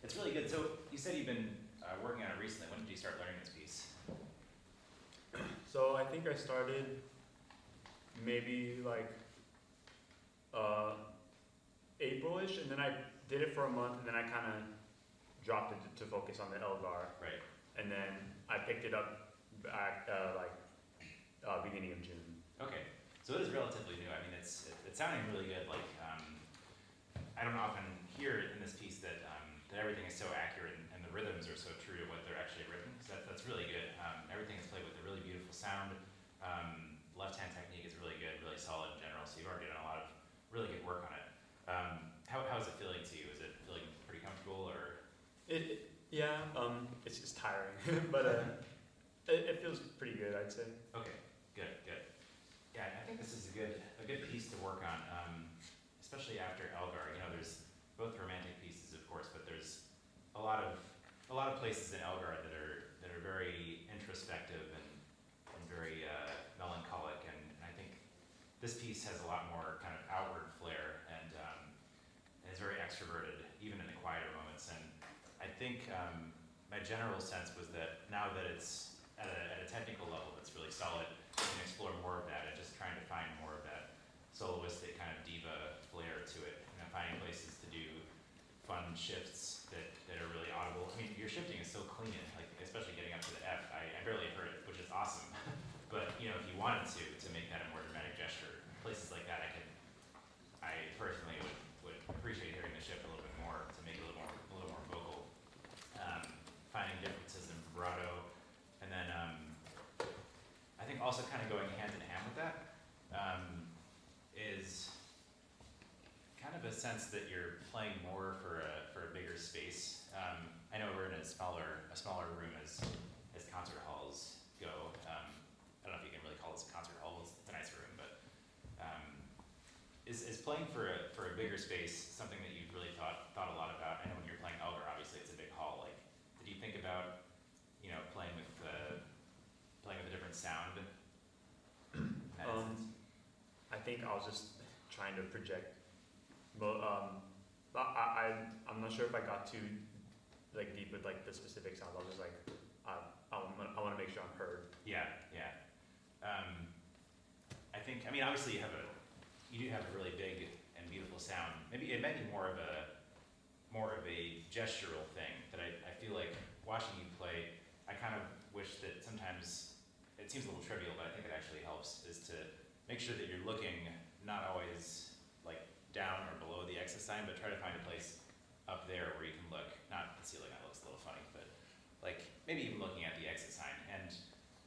It's really good. So you said you've been working on it recently. When did you start learning this piece? So I think I started maybe like April-ish, and then I did it for a month, and then I kind of dropped it to focus on the Elgar. Right. And then I picked it up back beginning of June. Okay. So it is relatively new. I mean, it's sounding really good. Like I don't often hear in this piece that that everything is so accurate and the rhythms are so true to what they're actually written. So that's really good. Everything is played with a really beautiful sound. Left hand technique is really good, really solid in general. So you've already done a lot of really good work on it. How is it feeling to you? Is it feeling pretty comfortable or? It's just tiring, but it feels pretty good, I'd say. Okay, good. Yeah, I think this is a good piece to work on, especially after Elgar. You know, there's both romantic pieces, of course, but there's a lot of places in Elgar that are very introspective and very melancholic, and I think this piece has a lot more kind of outward flair and is very extroverted, even in the quieter moments. And I think my general sense was that now that it's at a technical level that's really solid, we can explore more of that and just trying to find more of that soloistic kind of diva flair to it. You know, finding places to do fun shifts that are really audible. I mean, your shifting is so clean, like especially getting up to the F. I barely heard it, which is awesome. But you know, if you wanted to make that a more dramatic gesture, places like that, I personally would appreciate hearing the shift a little bit more to make it a little more vocal. Finding differences in vibrato, and then I think also kind of going hand in hand with that is kind of a sense that you're playing more for a bigger space. I know we're in a smaller room as concert halls go. I don't know if you can really call this a concert hall. It's a nice room, but is playing for a bigger space something that you've really thought a lot about? I know when you're playing Elgar, obviously it's a big hall. Like, did you think about, you know, playing with a different sound? I think I was just trying to project. But I'm not sure if I got too like deep with like the specific sounds. I was just like, I want to make sure I'm heard. Yeah. I think, I mean, obviously you do have a really big and beautiful sound. Maybe it might be more of a gestural thing that I feel like watching you play. I kind of wish that sometimes it seems a little trivial, but I think it actually helps, is to make sure that you're looking not always like down or below the exit sign, but try to find a place up there where you can look, not the ceiling, that looks a little funny, but like maybe even looking at the exit sign. And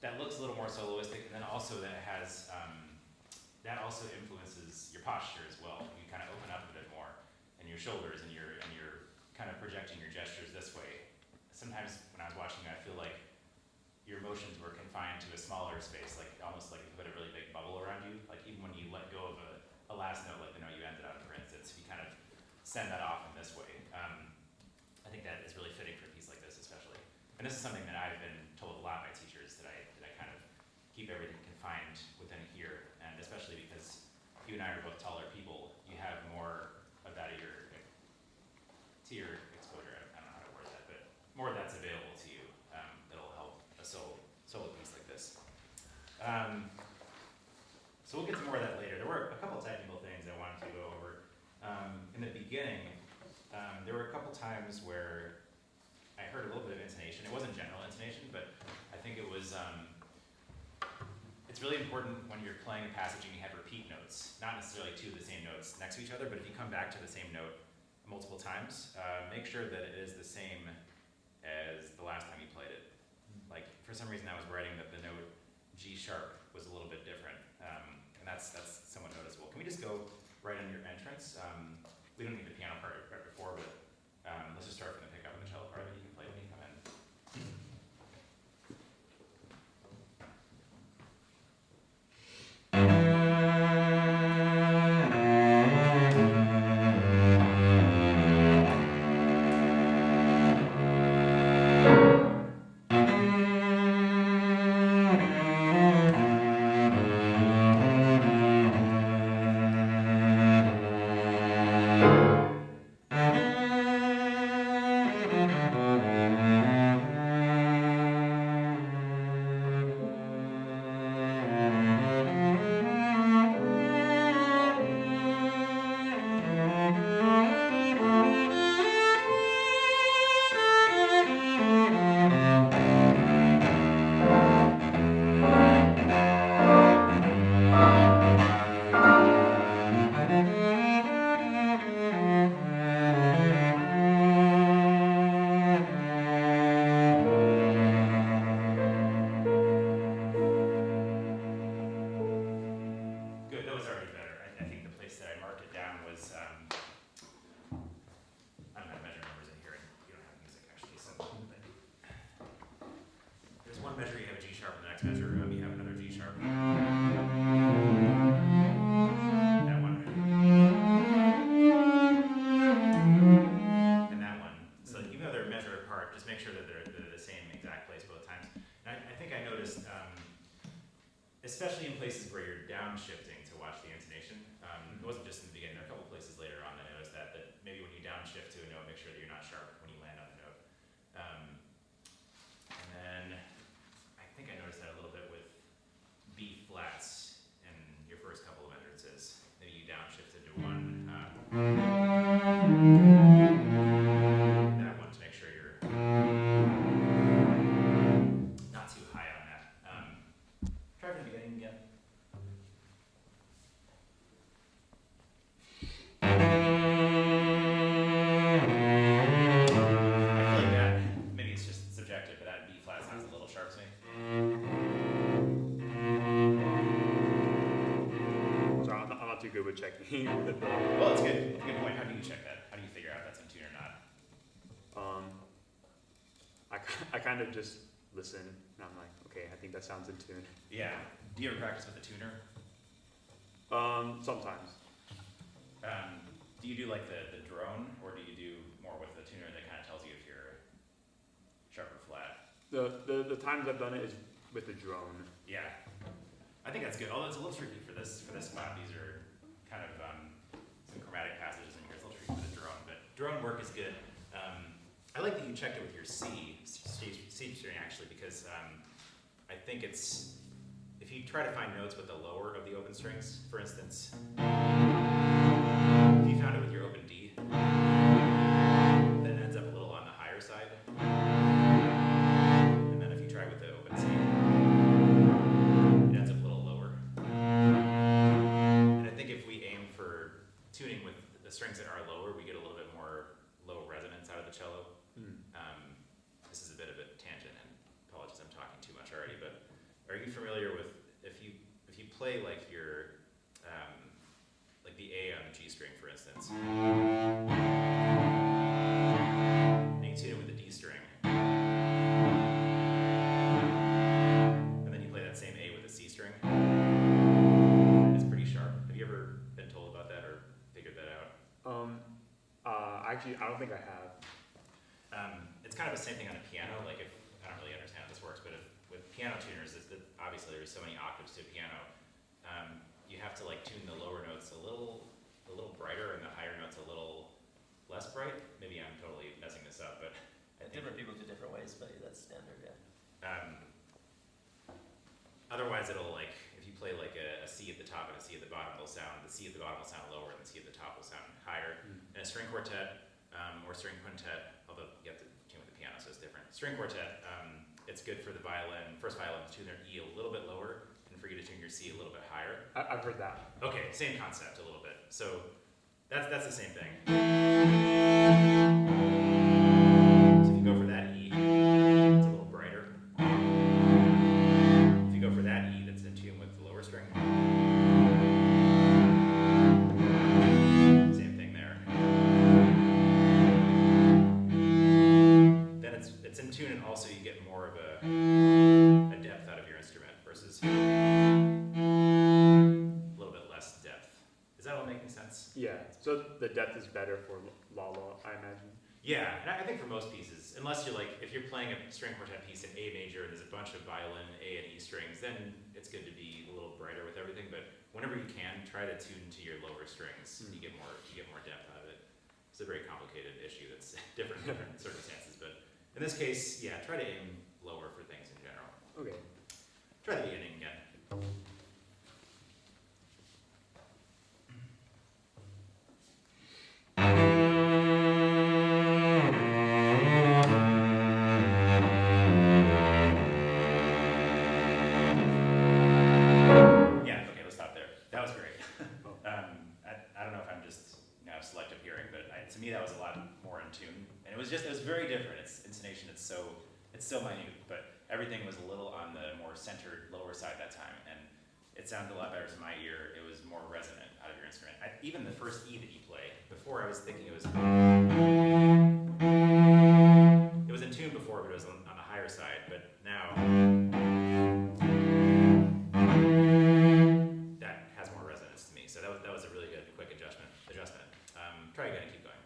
that looks a little more soloistic, and then also that has, that also influences your posture as well. You kind of open up a bit more, and your shoulders, and you're kind of projecting your gestures this way. Sometimes when I was watching you, I feel like your motions were confined to a smaller space, like almost like you put a really big bubble around you. Like even when you let go of a last note, like the note you ended on, for instance, you kind of send that off in this way. I think that is really fitting for a piece like this, especially. And this is something that I've been told a lot by teachers, that I kind of keep everything confined within here, and especially because you and I are both taller people, you have more of that to your exposure. I don't know how to word that, but more of that's available to you that'll help a solo piece like this. So we'll get to more of that later. There were a couple technical things I wanted to go over. In the beginning, there were a couple times where I heard a little bit of intonation. It wasn't general intonation, but I think it was, it's really important when you're playing a passage and you have repeat notes, not necessarily two of the same notes next to each other, but if you come back to the same note multiple times, make sure that it is the same as the last time you played it. Like, for some reason I was writing that the note G sharp was a little bit different, and that's somewhat noticeable. Can we just go right on your entrance? We don't need the piano part right before, but let's just start from the pickup and the cello part that you can play when you come in. especially in places where you're downshifting to watch the intonation. It wasn't just in the beginning, there are a couple places later on that I noticed that maybe when you downshift to a note, make sure that you're not sharp when you land on the note. And then I think I noticed that a little bit with B flats in your first couple of entrances. Maybe you downshifted to one. That one to make sure you're not too high on that. Try from the beginning again. I feel like that, maybe it's just subjective, but that B flat sounds a little sharp to me. Sorry, I'm not too good with checking. Well, it's good. Good point. How do you check that? How do you figure out if that's in tune or not? I kind of just listen, and I'm like, okay, I think that sounds in tune. Yeah. Do you ever practice with a tuner? Sometimes. Do you do like the drone, or do you do more with the tuner that kind of tells you if you're sharp or flat? The times I've done it is with the drone. Yeah. I think that's good. Although it's a little tricky for this spot. These are kind of some chromatic passages in here. It's a little tricky for the drone, but drone work is good. I like that you checked it with your C string actually, because I think it's, if you try to find notes with the lower of the open strings, for instance, if you found it with your open D, then it ends up a little on the higher side. And then if you try with the open C, it ends up a little lower. And I think if we aim for tuning with the strings that are lower, we get a little bit more low resonance out of the cello. This is a bit of a tangent, and apologies, I'm talking too much already, but are you familiar with, if you play like your, like the A on the G string, for instance, and you tune it with the D string, and then you play that same A with the C string, it's pretty sharp. Have you ever been told about that or figured that out? Actually, I don't think I have. It's kind of the same thing on a piano. Like, if I don't really understand how this works, but with piano tuners, obviously there's so many octaves to a piano. You have to like tune the lower notes a little brighter and the higher notes a little less bright. Maybe I'm totally messing this up, but I think Different people do different ways, but that's standard, yeah. Otherwise, it'll like, if you play like a C at the top and a C at the bottom, the C at the bottom will sound lower and the C at the top will sound higher. In a string quartet or string quintet, although you have to tune with the piano, so it's different. String quartet, it's good for the violin, first violin to tune their E a little bit lower, and for you to tune your C a little bit higher. I've heard that. Okay, same concept a little bit. So that's the same thing. So if you go for that E, it's a little brighter. If you go for that E that's in tune with the lower string, same thing there. Then it's in tune, and also you get more of a depth out of your instrument versus a little bit less depth. Is that all making sense? Yeah. So the depth is better for Lalo, I imagine. Yeah, and I think for most pieces, unless you're like, if you're playing a string quartet piece in A major and there's a bunch of violin, A and E strings, then it's good to be a little brighter with everything. But whenever you can, try to tune to your lower strings. You get more depth out of it. It's a very complicated issue that's different in different circumstances. But in this case, yeah, try to aim lower for things in general. Okay. Try the beginning again. Yeah, okay, let's stop there. That was great. I don't know if I'm just now selective hearing, but to me that was a lot more in tune. And it was very different. Its intonation, it's so minute, but everything was a little on the more centered lower side that time, and it sounded a lot better to my ear. It was more resonant out of your instrument. Even the first E that you play, before I was thinking it was in tune before, but it was on the higher side, but now that has more resonance to me. So that was a really good quick adjustment. Try again and keep going.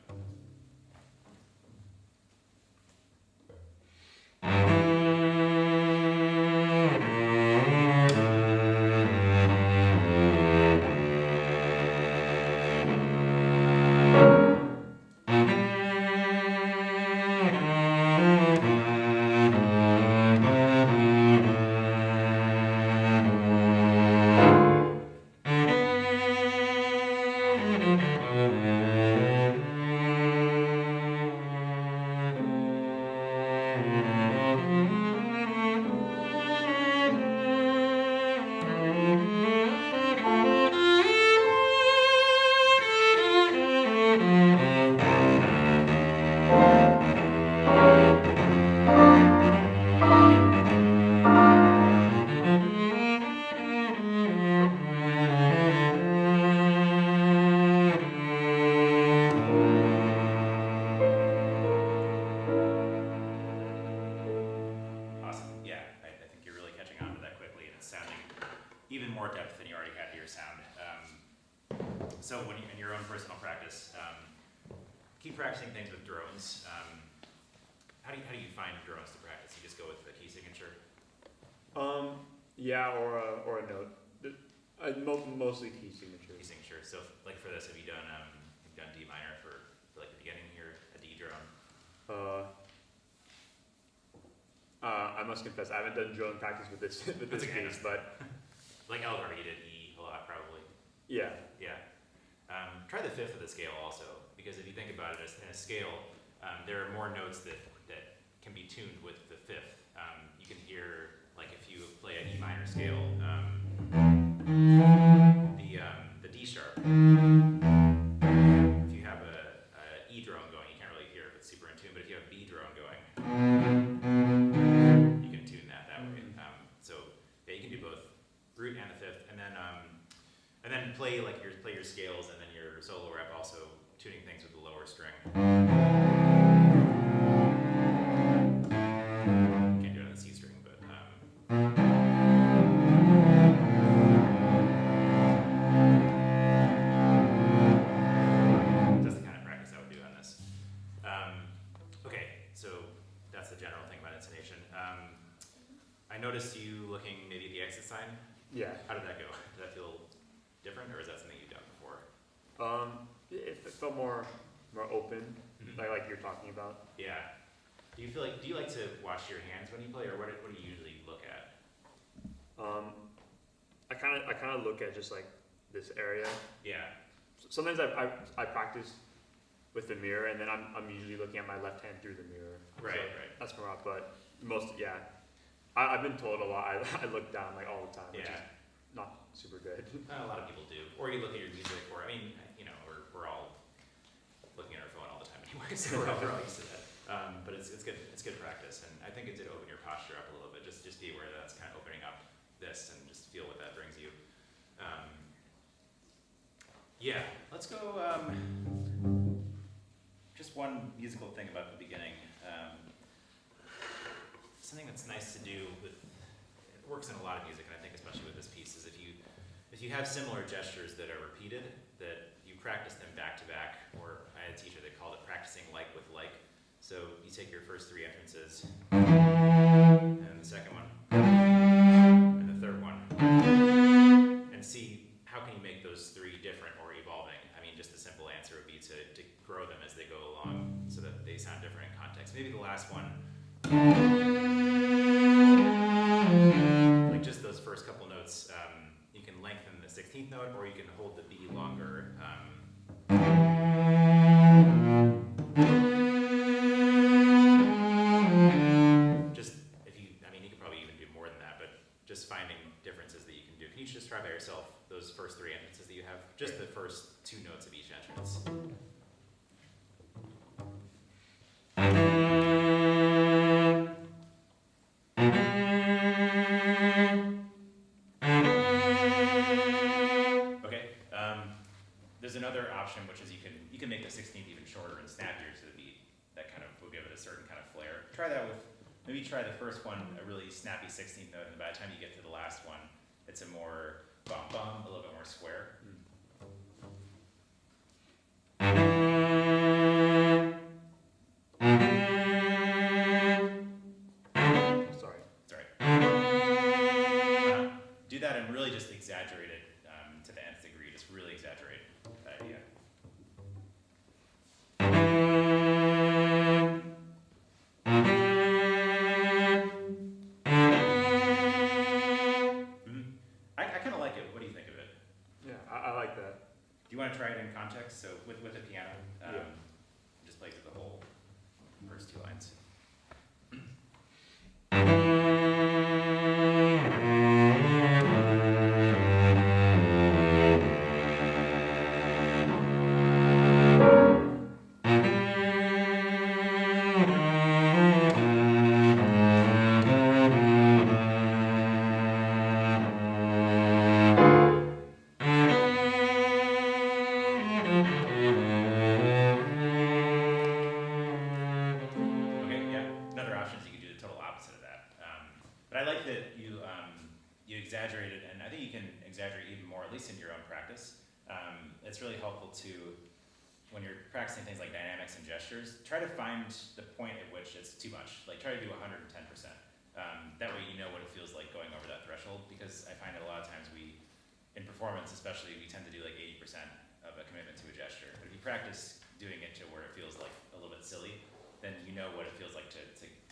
more depth than you already had to your sound. So when you, in your own personal practice, keep practicing things with drones. How do you find drones to practice? You just go with the key signature? Yeah, or a note. Mostly key signature. Key signature. So like for this, have you done D minor for like the beginning here, a D drone? I must confess, I haven't done drone practice with this piece, but like Elgar, you did E a lot probably. yeah. Yeah. Try the fifth of the scale also, because if you think about it as in a scale, there are more notes that can be tuned with the fifth. You can hear, like if you play an E minor scale, the D sharp. If you have a E drone going, you can't really hear if it's super in tune, but if you have a B drone going, you can tune that way. So yeah, you can do both root and the fifth, and then play your scales, and then your solo rep also tuning things with the lower string. Can't do it on the C string, but that's the kind of practice I would do on this. Okay, so that's the general thing about intonation. I noticed you looking maybe at the exit sign. Yeah. How did that go? Did that feel different, or is that something you've done before? It felt more open, like you're talking about. Yeah. Do you like to wash your hands when you play, or what do you usually look at? I kind of look at just like this area. Yeah. Sometimes I practice with the mirror, and then I'm usually looking at my left hand through the mirror. Right, so right. That's more up, but I've been told a lot. I look down like all the time, which is not super good. A lot of people do. Or you look at your music, or I mean, we're all looking at our phone all the time anyway, so we're all used to that. But it's good. It's good practice, and I think it did open your posture up a little bit. Just be aware that that's kind of opening up this, and just feel what that brings you. Yeah, let's go. Just one musical thing about the beginning. Something that's nice to do with, it works in a lot of music, and I think especially with this piece, is if you have similar gestures that are repeated, that you practice them back to back, or I had a teacher that called it practicing like with like. So you take your first three entrances, and then the second one, and the third one, and see how can you make those three different or evolving. I mean, just the simple answer would be to grow them as they go along so that they sound different in context. Maybe the last one, like just those first couple notes, you can lengthen the 16th note, or you can hold the B longer. You could probably even do more than that, but just finding differences that you can do. Can you just try by yourself those first three entrances that you have? Just the first two notes of each entrance. There's another option, which is you can make the 16th even shorter and snappier to the beat. That kind of will give it a certain kind of flair. Try that with, maybe try the first one, a really snappy 16th note, and by the time you get to the last one, it's a more bum bum, a little bit more square. Sorry. Do that and really just exaggerate it to the nth degree. Just really exaggerate that idea. I kind of like it. What do you think of it? Yeah, I like that. Do you want to try it in context? So with the piano, just play through the whole first two lines. practicing things like dynamics and gestures, try to find the point at which it's too much. Like try to do 110%. That way you know what it feels like going over that threshold, because I find that a lot of times in performance especially, we tend to do like 80% of a commitment to a gesture. But if you practice doing it to where it feels like a little bit silly, then you know what it feels like to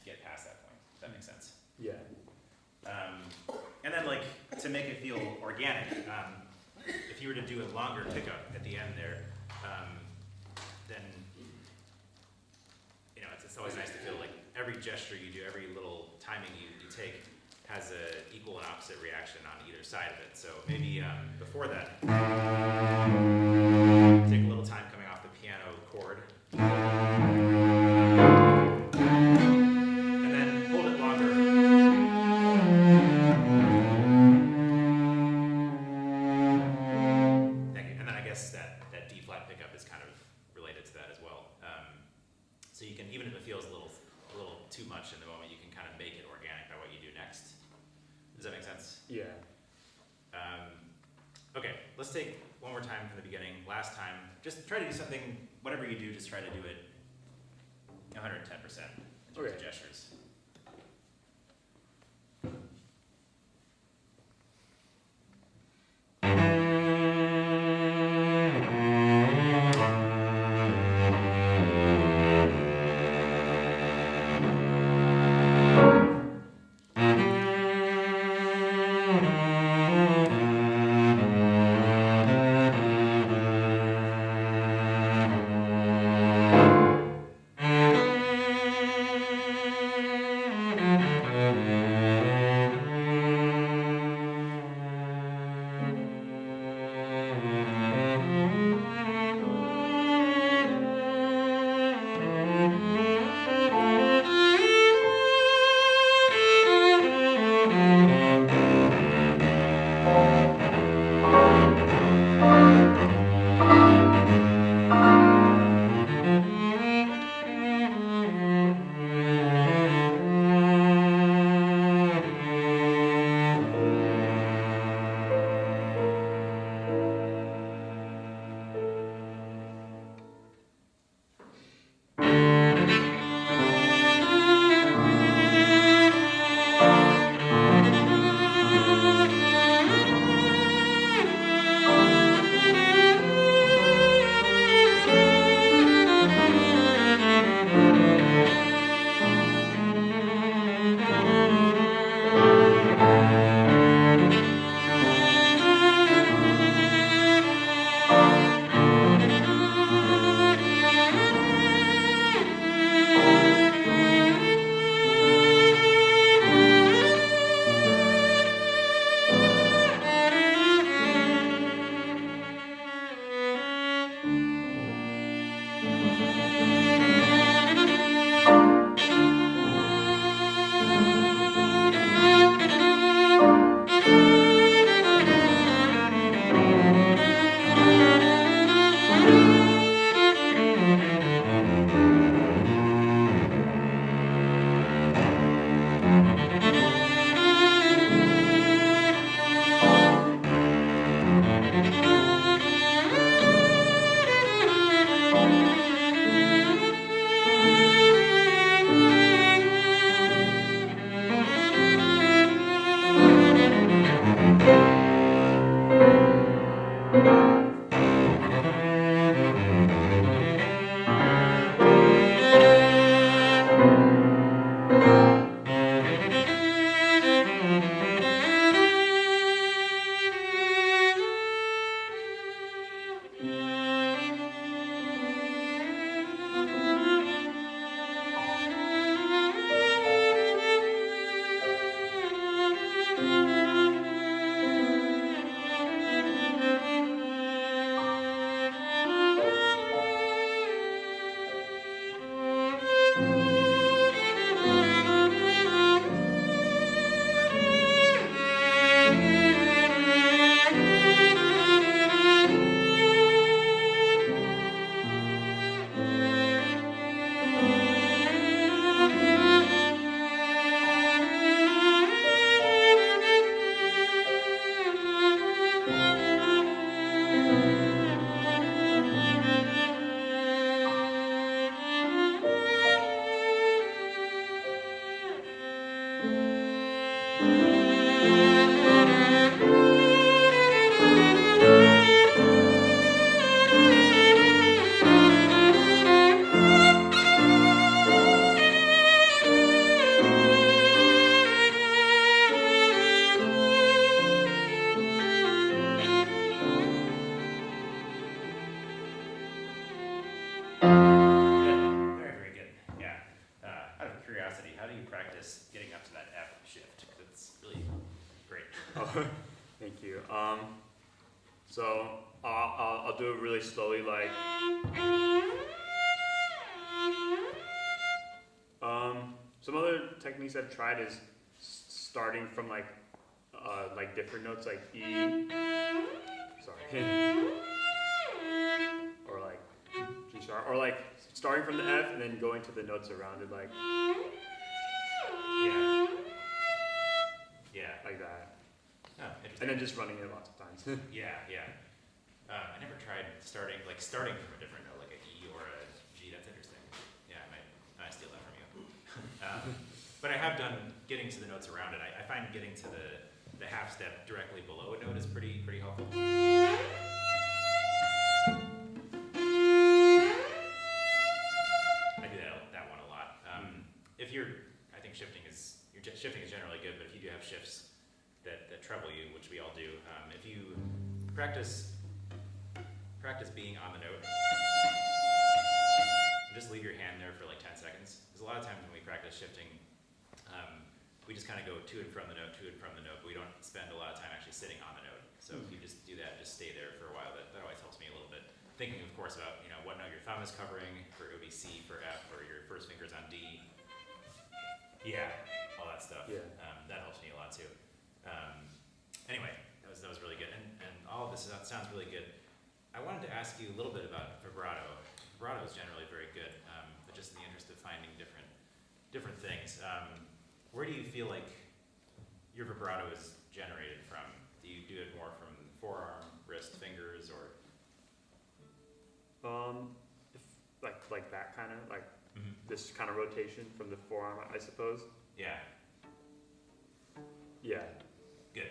get past that point, if that makes sense. Yeah. And then like, to make it feel organic, if you were to do a longer pickup at the end there, then, you know, it's always nice to feel like every gesture you do, every little timing you take has a equal and opposite reaction on either side of it. So maybe before that, take a little time coming off the piano chord, and then hold it longer. Thank you. And then I guess that D flat pickup is kind of related to that as well. So you can, even if it feels a little too much in the moment, you can kind of make it organic by what you do next. Does that make sense? Yeah. Okay, let's take one more time from the beginning. Last time, just try to do something, whatever you do, just try to do it 110% in terms of gestures. curiosity, how do you practice getting up to that F shift? It's really great. Oh, thank you. So I'll do it really slowly, like. Some other techniques I've tried is starting from like different notes, like E. Sorry. Or like G sharp, or like starting from the F and then going to the notes around it, like. Yeah. Yeah. Like that. Oh, interesting. And then just running it lots of times. Yeah. I never tried starting from a different note, like a E or a G. That's interesting. Yeah, I might steal that from you. But I have done getting to the notes around it. I find getting to the half step directly below a note is pretty helpful. I do that one a lot. If I think shifting is generally good, but if you do have shifts that trouble you, which we all do, if you practice being on the note, just leave your hand there for like 10 seconds. Because a lot of times when we practice shifting, we just kind of go to and from the note, but we don't spend a lot of time actually sitting on the note. So if you just do that, just stay there for a while, that always helps me a little bit. Thinking, of course, about what note your thumb is covering, for it would be C, for F, or your first finger's on D. Yeah, all that stuff. Yeah. That helps me a lot too. Anyway, that was really good, and all of this sounds really good. I wanted to ask you a little bit about vibrato. Vibrato is generally very good, but just in the interest of finding different things, where do you feel like your vibrato is generated from? Do you do it more from forearm, wrist, fingers, or? Like that kind of, like this kind of rotation from the forearm, I suppose. Yeah. Yeah. Good.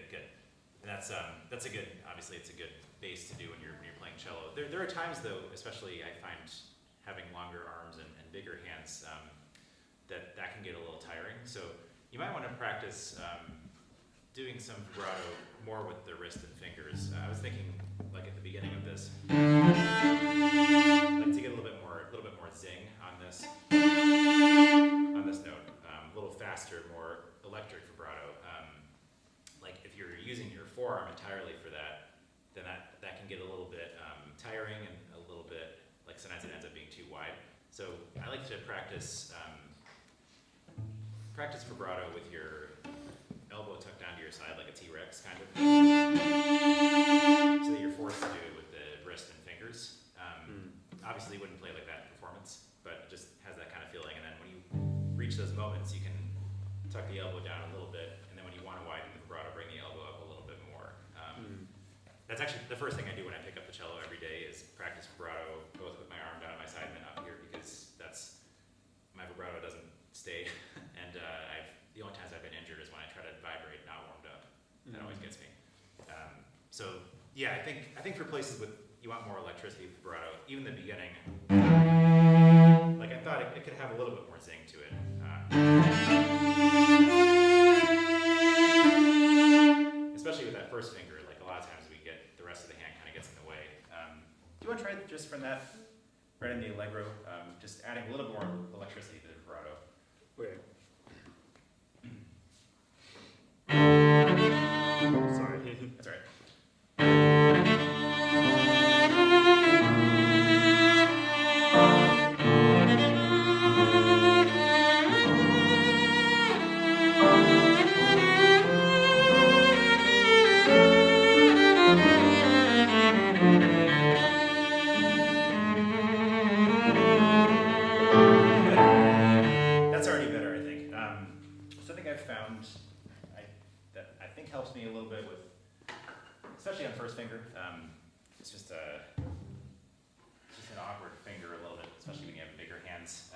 And that's a good. Obviously, it's a good base to do when you're playing cello. There are times though, especially I find having longer arms and bigger hands, that can get a little tiring. So you might want to practice doing some vibrato more with the wrist and fingers. I was thinking, like at the beginning of this, like to get a little bit more zing on this note, a little faster, more electric vibrato. Like if you're using your forearm entirely for that, then that can get a little bit tiring and a little bit like sometimes it ends up being too wide. So I like to practice vibrato with your elbow tucked down to your side like a T-Rex kind of, so that you're forced to do it with the wrist and fingers. Obviously you wouldn't play like that in performance, but it just has that kind of feeling, and then when you reach those moments you can tuck the elbow down a little bit, and then when you want to widen the vibrato, bring the elbow up a little bit more. That's actually the first thing I do when I pick up the cello every day is practice vibrato, both with my arm down at my side and then up here, because my vibrato doesn't stay, and the only times I've been injured is when I try to vibrate not warmed up. That always gets me. So yeah, I think for places with you want more electricity with vibrato, even the beginning, like I thought it could have a little bit more zing to it. Especially with that first finger, like a lot of times the rest of the hand kind of gets in the way. Do you want to try it just from that, right in the allegro, just adding a little more electricity to the vibrato? Wait. Sorry. That's all right. That's already better, I think. Something I've found that I think helps me a little bit with, especially on first finger. It's just an awkward finger a little bit, especially when you have bigger hands.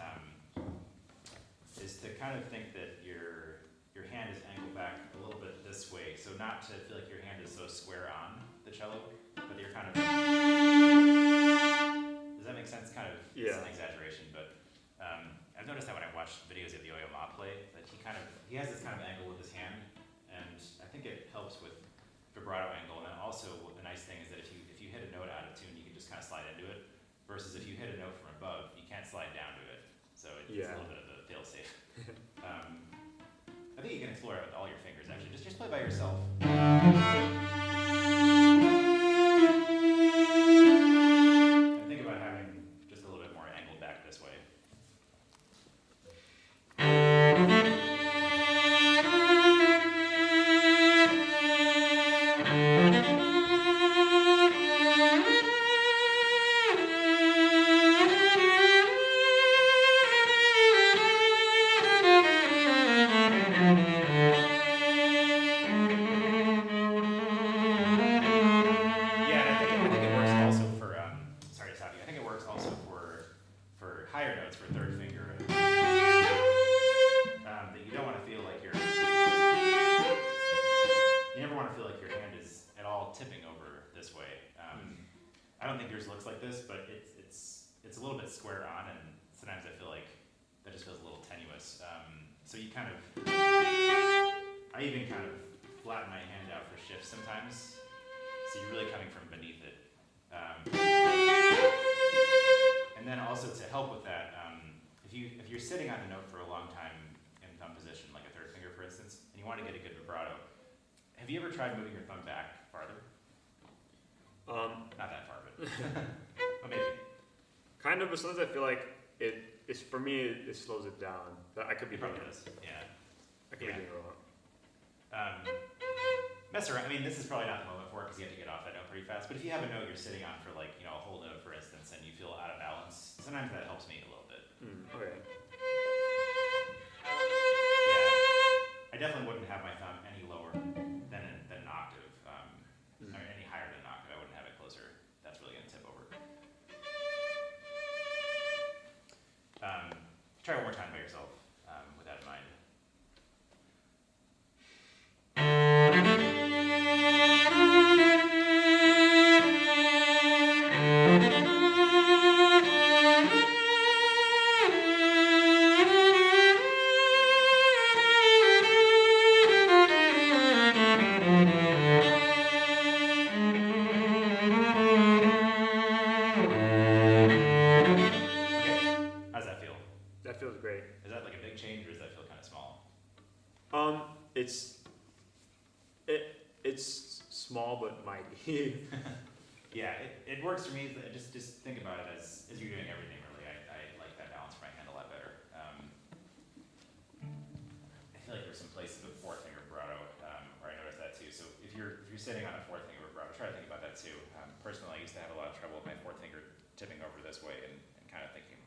Is to kind of think that your hand is angled back a little bit this way, so not to feel like your hand is so square on the cello, but you're kind of. Does that make sense? Kind of. Yeah. It's an exaggeration, but I've noticed that when I watch videos of Yo-Yo Ma play, that he has this kind of angle with his hand, and I think it helps with vibrato angle. And then also the nice thing is that if you hit a note out of tune, you can just kind of slide into it. Versus if you hit a note from above, you can't slide down to it. So it's a little bit of a fail-safe. you can explore it with all your fingers, actually. Just play by yourself. And think about having just a little bit more angled back this way. Tried moving your thumb back farther? Not that far, but oh, maybe. Kind of, but sometimes I feel like it's for me, it slows it down. I could be probably doing does. Yeah. I could be doing it wrong. Mess around. I mean, this is probably not the moment for it because you have to get off that note pretty fast. But if you have a note you're sitting on for like, a whole note, for instance, and you feel out of balance, sometimes that helps me a little bit. Okay. Yeah. I definitely wouldn't have my thumb any lower than an octave. Or any higher than an octave. I wouldn't have it closer. That's really going to tip over. Try one more time by yourself with that in mind. It's small but mighty. Yeah, it works for me. Just think about it as you're doing everything, really. I like that balance for my hand a lot better. I feel like there's some places with fourth finger vibrato where I noticed that too. So if you're sitting on a fourth finger vibrato, try to think about that too. Personally, I used to have a lot of trouble with my fourth finger tipping over this way and kind of thinking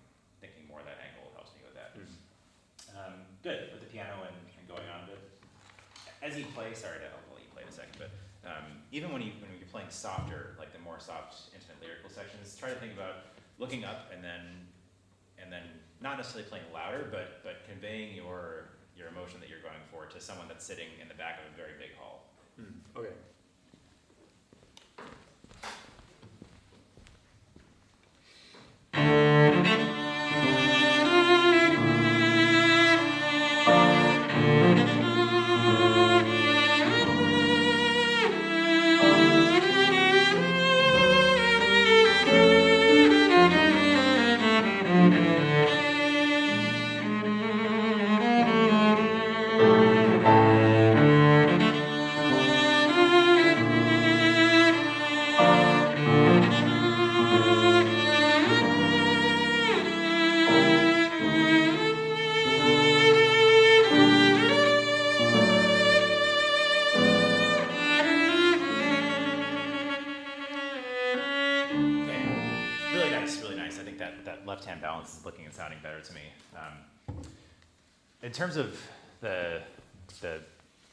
more of that angle helps me with that. Good, with the piano and going on a bit. As you play, sorry, I'll let you play in a second, but even when you're playing softer, like the more soft, intimate lyrical sections, try to think about looking up and then not necessarily playing louder, but conveying your emotion that you're going for to someone that's sitting in the back of a very big hall. Okay. Left-hand balance is looking and sounding better to me. In terms of the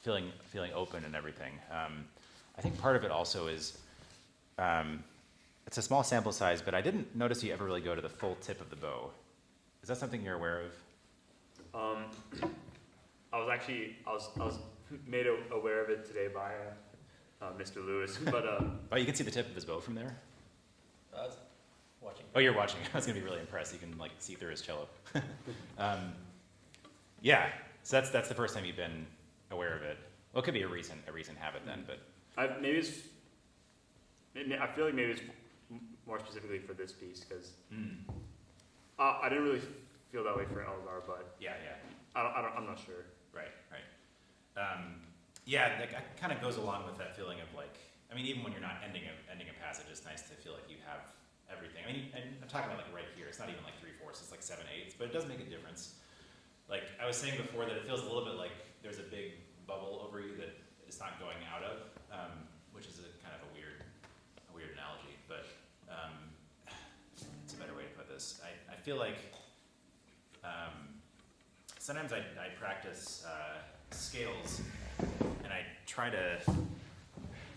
feeling open and everything, I think part of it also is it's a small sample size, but I didn't notice you ever really go to the full tip of the bow. Is that something you're aware of? I was made aware of it today by Mr. Lewis, but oh, you can see the tip of his bow from there? I was watching. Oh, you're watching. I was gonna be really impressed. You can like see through his cello. Yeah, so that's the first time you've been aware of it. Well, it could be a recent habit then, but I feel like maybe it's more specifically for this piece because I didn't really feel that way for Elgar, but yeah. I'm not sure. Right. Yeah, that kind of goes along with that feeling of like, I mean, even when you're not ending a passage, it's nice to feel like you have everything. I mean, and I'm talking about like right here, it's not even like 3/4, it's like 7/8, but it does make a difference. Like I was saying before that it feels a little bit like there's a big bubble over you that it's not going out of, which is a kind of a weird analogy, but it's a better way to put this. I feel like sometimes I practice scales and I try to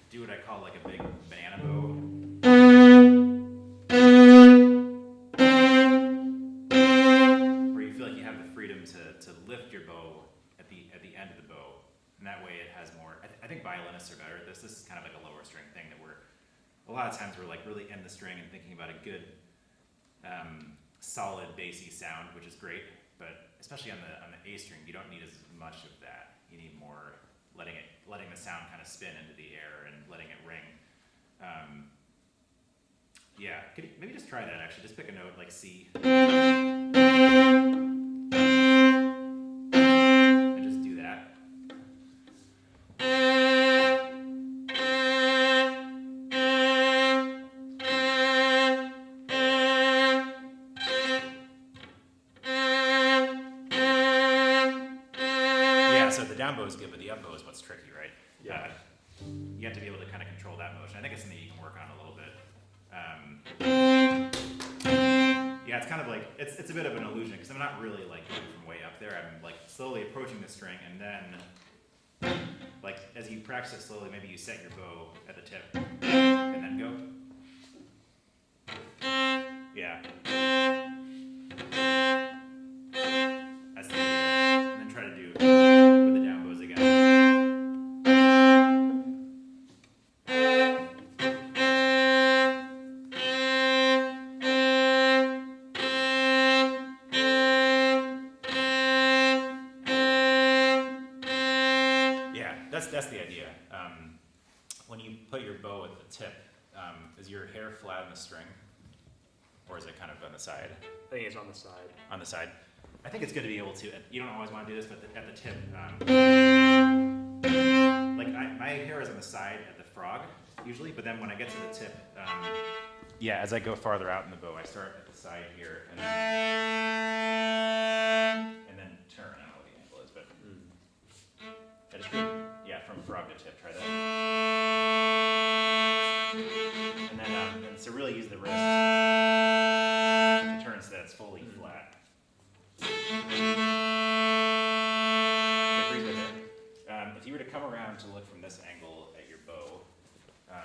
do what I call like a big banana bow. Where you feel like you have the freedom to lift your bow at the end of the bow. And that way it has more, I think violinists are better at this. This is kind of like a lower string thing that a lot of times we're like really in the string and thinking about a good solid bassy sound, which is great, but especially on the A string, you don't need as much of that. You need more letting the sound kind of spin into the air and letting it ring. Yeah, could you maybe just try that actually, just pick a note like C. And just do that. So the down bow is good, but the up bow is what's tricky, right? Yeah. You have to be able to kind of control that motion. I think it's something you can work on a little bit. Yeah, it's kind of like, it's a bit of an illusion because I'm not really like going from way up there. I'm like slowly approaching the string and then like as you practice it slowly, maybe you set your bow at the tip and then go. Yeah. That's the idea. And then try to do with the down bows again. Yeah, that's the idea. When you put your bow at the tip, is your hair flat on the string? Or is it kind of on the side? I think it's on the side. On the side. I think it's good to be able to, you don't always want to do this, but at the tip, like my hair is on the side at the frog, usually, but then when I get to the tip, yeah, as I go farther out in the bow, I start at the side here, and then turn. I don't know what the angle is, but I just do, yeah, from frog to tip, try that. And then, and so really use the wrist to turn so that it's fully flat. If you were to come around to look from this angle at your bow,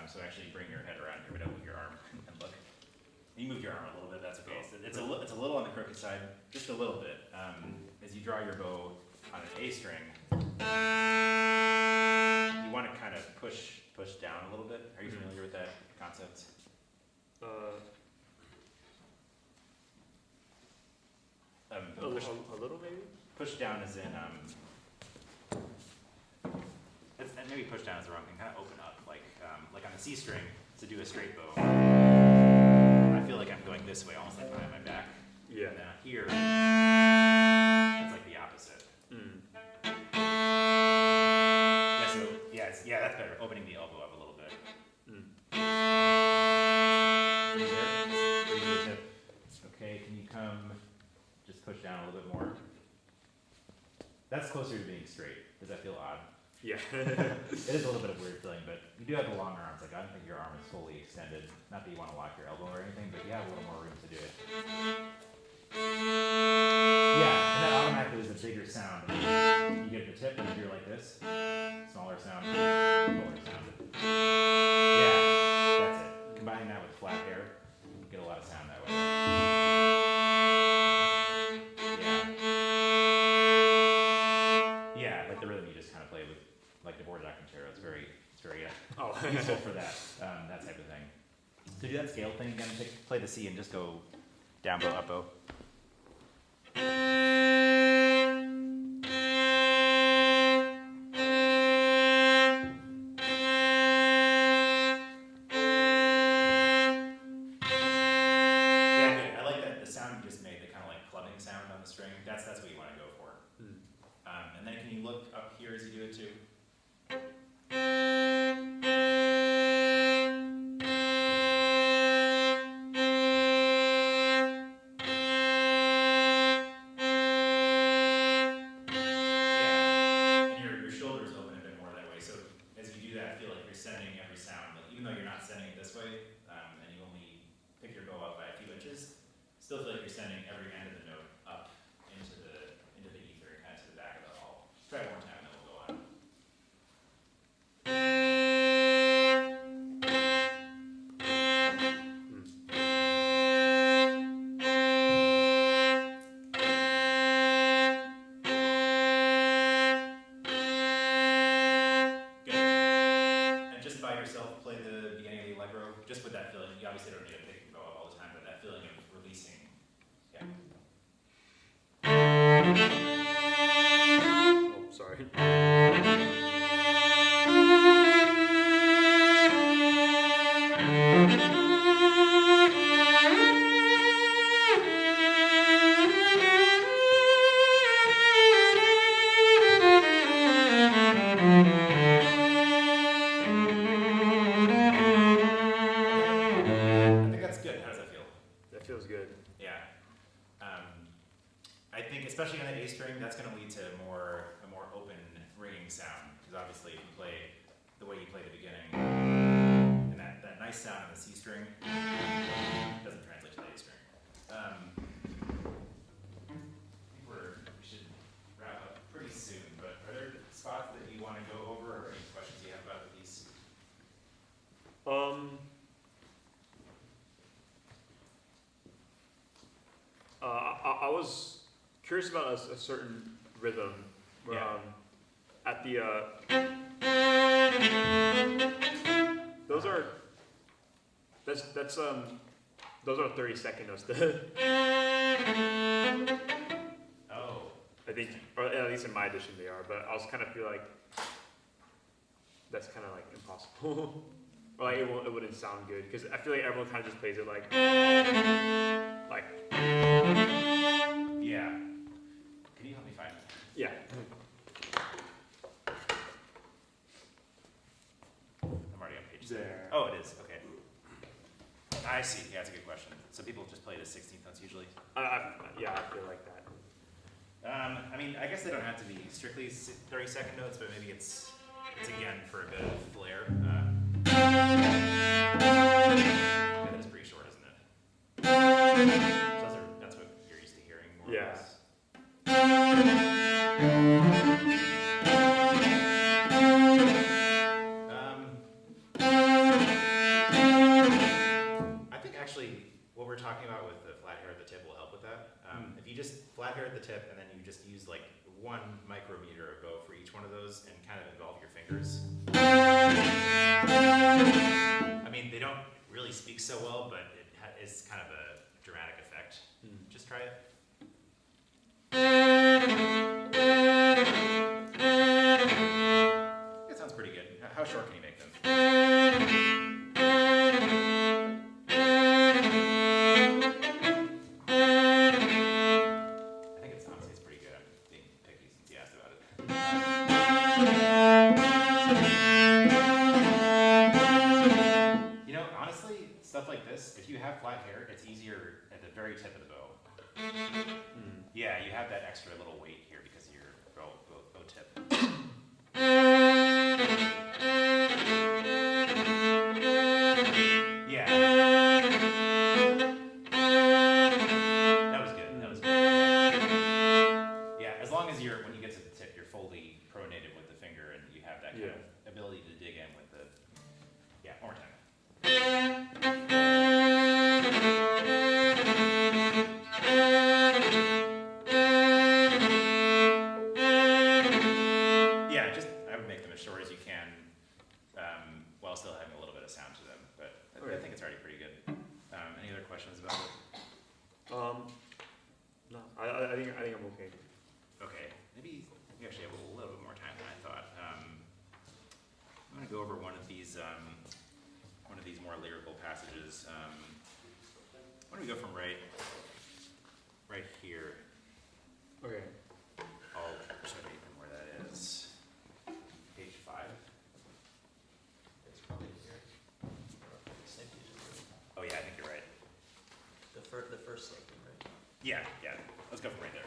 so actually bring your head around here, but don't move your arm and look. You move your arm a little bit, that's okay. So it's a little on the crooked side, just a little bit. As you draw your bow on an A string, you want to kind of push down a little bit. Are you familiar with that concept? A little maybe? Push down is in, maybe push down is the wrong thing, kind of open up, like on the C string, to do a straight bow. I feel like I'm going this way, almost like behind my back. Yeah. And then here, it's like the opposite. Yeah, yeah, that's better, opening the elbow up a little bit. Right there, bring the tip. Okay, can you come, just push down a little bit more? That's closer to being straight. Does that feel odd? Yeah. It is a little bit of a weird feeling, but you do have the long arms. Like I don't think your arm is fully extended. Not that you want to lock your elbow or anything, but you have a little more room to do it. Yeah, and that automatically is a bigger sound. You get the tip and you're like this. Smaller sound, fuller sound. Yeah, that's it. Combining that with flat hair, you get a lot of sound that way. Yeah, like the rhythm you just kind of play with, like the Dvorak Concerto. It's very useful for that type of thing. So do that scale thing again. Play the C and just go down bow, up bow. Yeah, I like that. The sound you just made, the kind of like clubbing sound on the string. That's what you want to go for. And then can you look up here as you do it too? just with that feeling, you obviously don't need to pick and go up all the time, but that feeling of releasing, yeah. Oh, sorry. I think that's good. How does that feel? That feels good. Yeah. I think especially on the A string, that's going to lead to a more open ringing sound. Because obviously, if you play the way you play the beginning, and that nice sound on the C string doesn't translate to the A string. I think we should wrap up pretty soon. But are there spots that you want to go over, or any questions you have about the piece? I was curious about a certain rhythm where, Yeah. at the those are 30-second notes. Oh. I think, or at least in my edition they are, but I was kind of feel like that's kind of like impossible. Or like it wouldn't sound good because I feel like everyone kind of just plays it like. Yeah. Can you help me find it? Yeah. I'm already on page There. Oh, it is. Okay. I see. Yeah, that's a good question. So people just play it as 16th notes usually? Yeah, I feel like that. I mean, I guess they don't have to be strictly 30-second notes, but maybe it's again for a bit of flair. Yeah, that is pretty short, isn't it? So that's what you're used to hearing more Yeah. or less. I think actually what we're talking about with the flat hair at the tip will help with that. If you just flat hair at the tip and then you just use like 1 micrometer of bow for each one of those and kind of involve your fingers. I mean, they don't really speak so well, but it is kind of a dramatic effect. Just try it. It sounds pretty good. How short can you make them? I think it's honestly pretty good. I'm being picky since you asked about it. You know, honestly, stuff like this, if you have flat hair, it's easier at the very tip of the bow. Yeah, you have that extra little weight here because of your bow tip. Yeah. That was good. That was good. Yeah, as long as when you get to the tip, you're fully pronated with the finger and you have that kind of ability to dig in with the. Yeah, one more time. Yeah, I would make them as short as you can, while still having a little bit of sound to them. But I think it's already pretty good. Any other questions about it? No, I think I'm okay. Okay, maybe we actually have a little bit more time than I thought. I'm going to go over one of these more lyrical passages. Why don't we go from right here? Okay. I'll show you where that is. Page 5. It's probably here. Same page as Oh yeah, I think you're right. the first section, right? Yeah. Let's go from right there.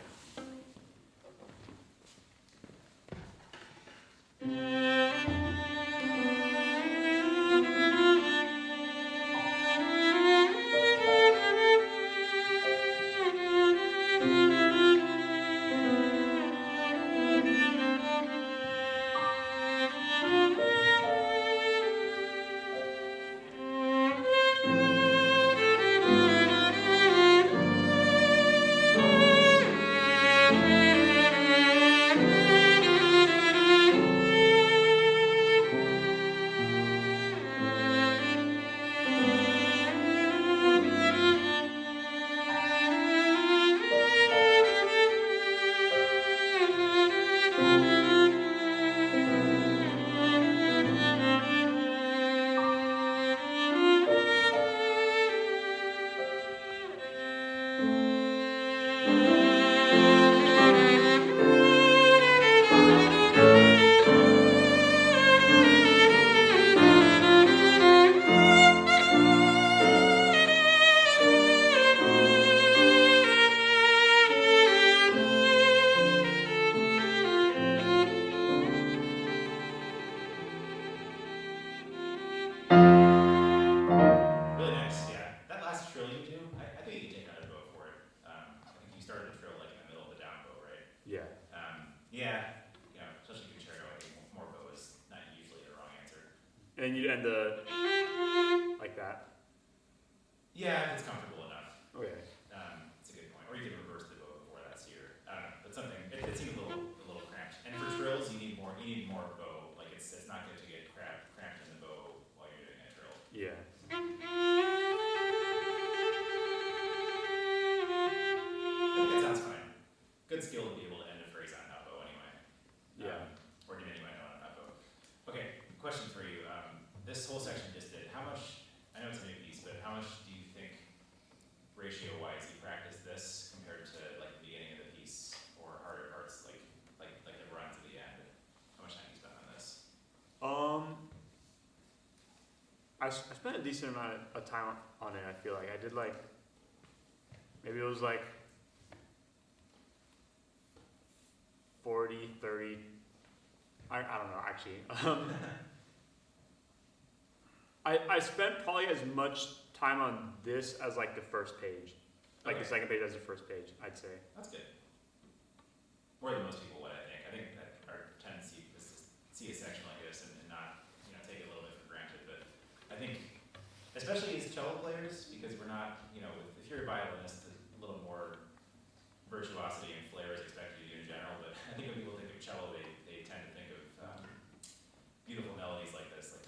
Yeah. Yeah, you know, especially concerto, I think more bow is not usually the wrong answer. And you'd end the like that. Yeah, if it's comfortable enough. Okay. It's a good point. Or you can reverse the bow before that's here. But something it seems a little cramped. And for trills, you need more bow. Like it's not good to get cramped in the bow while you're doing a trill. Yeah. That sounds fine. Good skill to be able to end a phrase on an up bow anyway. Yeah. Or an innuendo on an up bow. Okay, question for you. This whole section just did. How much? I know it's a new piece, but how much do you think, ratio-wise, you practice this compared to like the beginning of the piece or harder parts, like the run to the end? How much time do you spend on this? I spent a decent amount of time on it. I feel like I did like maybe it was like 40, 30. I don't know actually. I spent probably as much time on this as like the first page, like Okay. the second page as the first page. I'd say. That's good. More than most people would, I think. I think that our tendency is to see a section like this and not, you know, take it a little bit for granted. But I think, especially as cello players, because we're not, you know, if you're a violinist, a little more virtuosity and flair is expected of you in general. But I think when people think of cello, they tend to think of beautiful melodies like this, and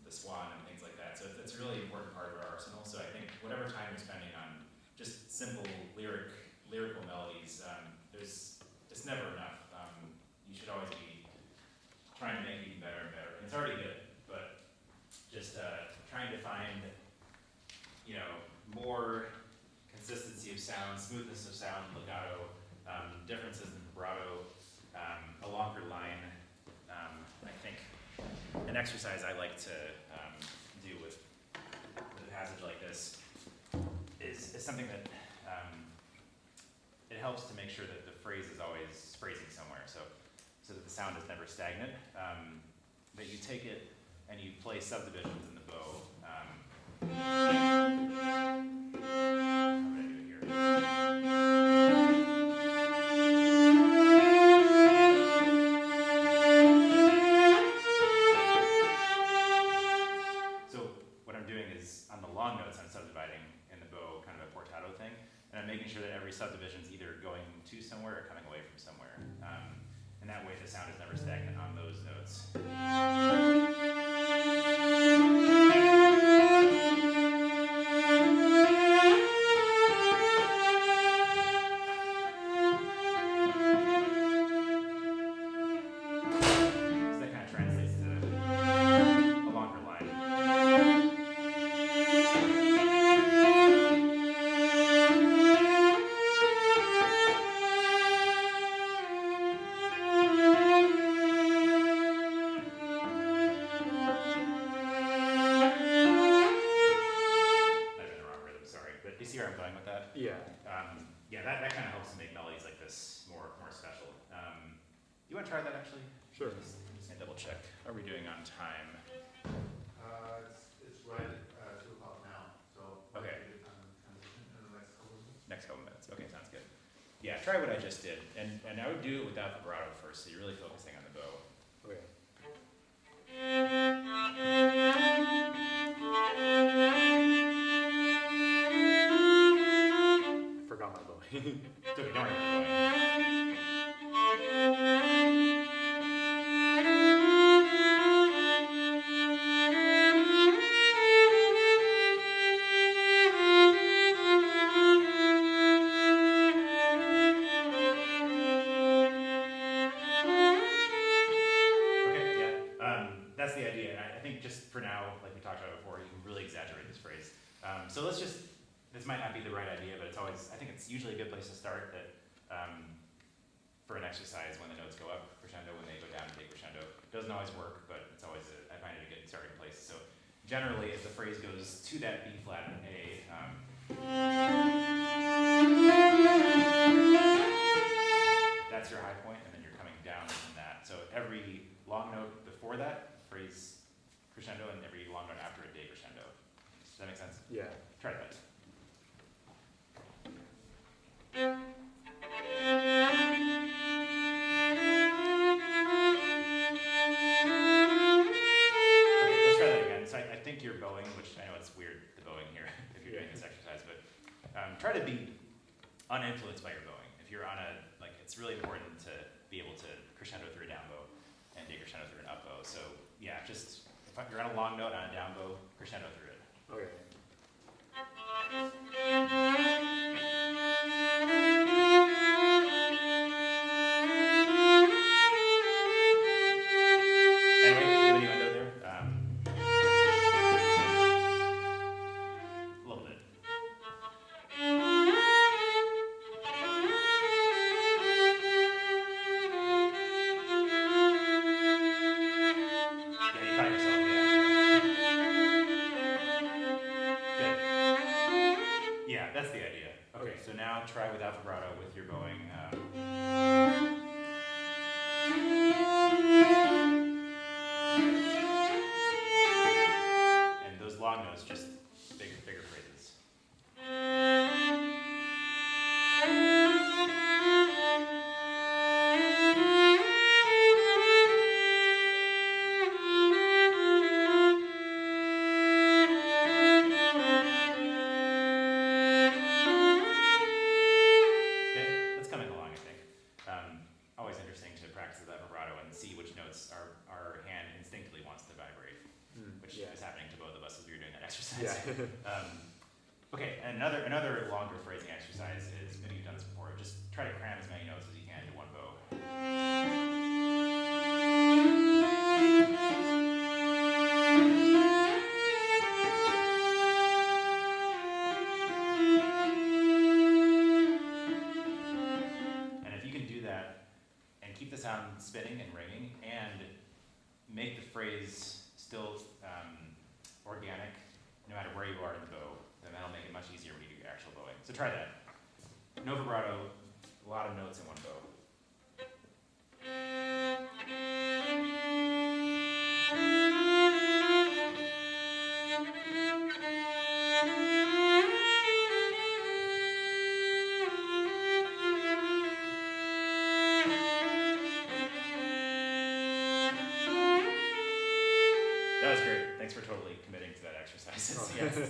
the swan and things like that. So it's a really important part of our arsenal. So I think whatever time you're spending on just simple lyrical melodies, it's never enough. You should always be trying to make it even better and better. And it's already good, but just trying to find, you know, more consistency of sound, smoothness of sound, legato, differences in vibrato, a longer line. I think an exercise I like to do with a passage like this is something that it helps to make sure that the phrase is always phrasing somewhere, so that the sound is never stagnant. That you take it and you play subdivisions in the bow. How would I do it here? So what I'm doing is on the long notes, I'm subdividing in the bow, kind of a portato thing, and I'm making sure that every subdivision is either going to somewhere or coming away from somewhere. And that way the sound is never stagnant on those notes. So that kind of translates to a longer line. Yeah. Yeah, that kind of helps to make melodies like this more special. You want to try that actually? Sure. Just double check. Are we doing on time? It's right at 2 o'clock now, so. Okay. Transition in the next couple of minutes. Next couple minutes. Okay, sounds good. Yeah, try what I just did, and I would do it without vibrato first, so you're really focusing on the bow. Okay. I forgot my bow. It's okay, don't worry about the Okay, yeah. That's the idea. I think just for now, like we talked about before, you can really exaggerate this phrase. So let's just, this might not be the right idea, but it's always, I think it's usually a good place to start that for an exercise when the notes go up crescendo, when they go down decrescendo. It doesn't always work, but it's always, I find it a good starting place. So generally, as the phrase goes to that B flat and A, that's your high point, and then you're coming down from that. So every long note before that, phrase crescendo, and every long note after it, decrescendo. Does that make sense? Yeah. Try that. try to be uninfluenced by your bowing. If you're on a, like, it's really important to be able to crescendo through a down bow and decrescendo through an up bow. So yeah, just if you're on a long note on a down bow, crescendo through it. Okay. Anyway, innuendo there. A little bit. Yeah, you caught yourself, yeah. Good. Yeah, that's the idea. Okay, so now try without vibrato with your bowing. And those long notes, just bigger phrases. Okay, that's coming along, I think. Always interesting to practice that vibrato and see which notes our hand instinctively wants to vibrate, which Yeah. is happening to both of us as we were doing that exercise. Yeah. Okay, and another longer phrasing exercise is, maybe you've done this before, just try to cram as many notes as you can into one bow. And if you can do that and keep the sound spinning and ringing and make the phrase still organic no matter where you are in the bow, then that'll make it much easier when you do your actual bowing. So try that. No vibrato, a lot of notes in one bow. That was great. Thanks for totally committing to that exercise.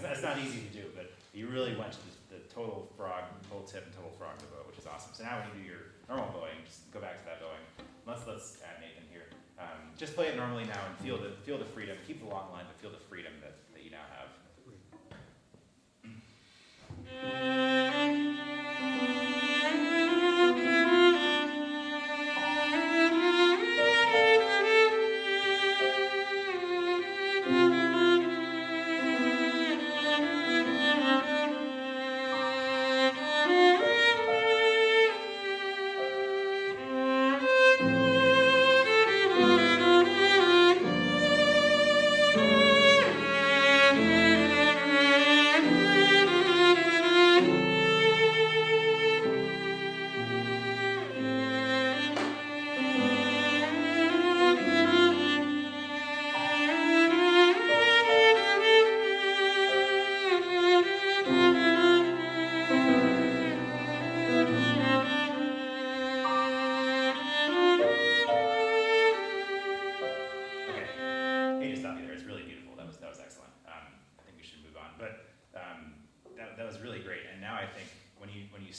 That's not easy to do, but you really went to the total frog, total tip, and total frog of the bow, which is awesome. So now when you do your normal bowing, just go back to that bowing. Let's add Nathan here. Just play it normally now and feel the freedom. Keep the long line, but feel the freedom that you now have.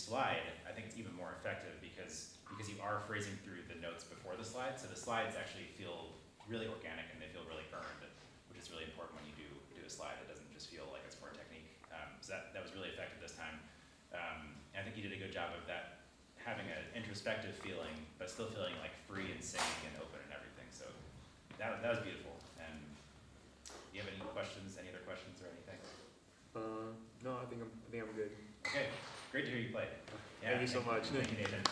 slide, I think it's even more effective because you are phrasing through the notes before the slide. So the slides actually feel really organic and they feel really earned, which is really important when you do a slide. It doesn't just feel like it's for technique. So that was really effective this time. And I think you did a good job of that, having an introspective feeling, but still feeling like free and singing and open and everything. So that was beautiful. And do you have any questions, any other questions or anything? No, I think I'm good. Okay, great to hear you play. Yeah, Thank you so much. Thank you, Nathan.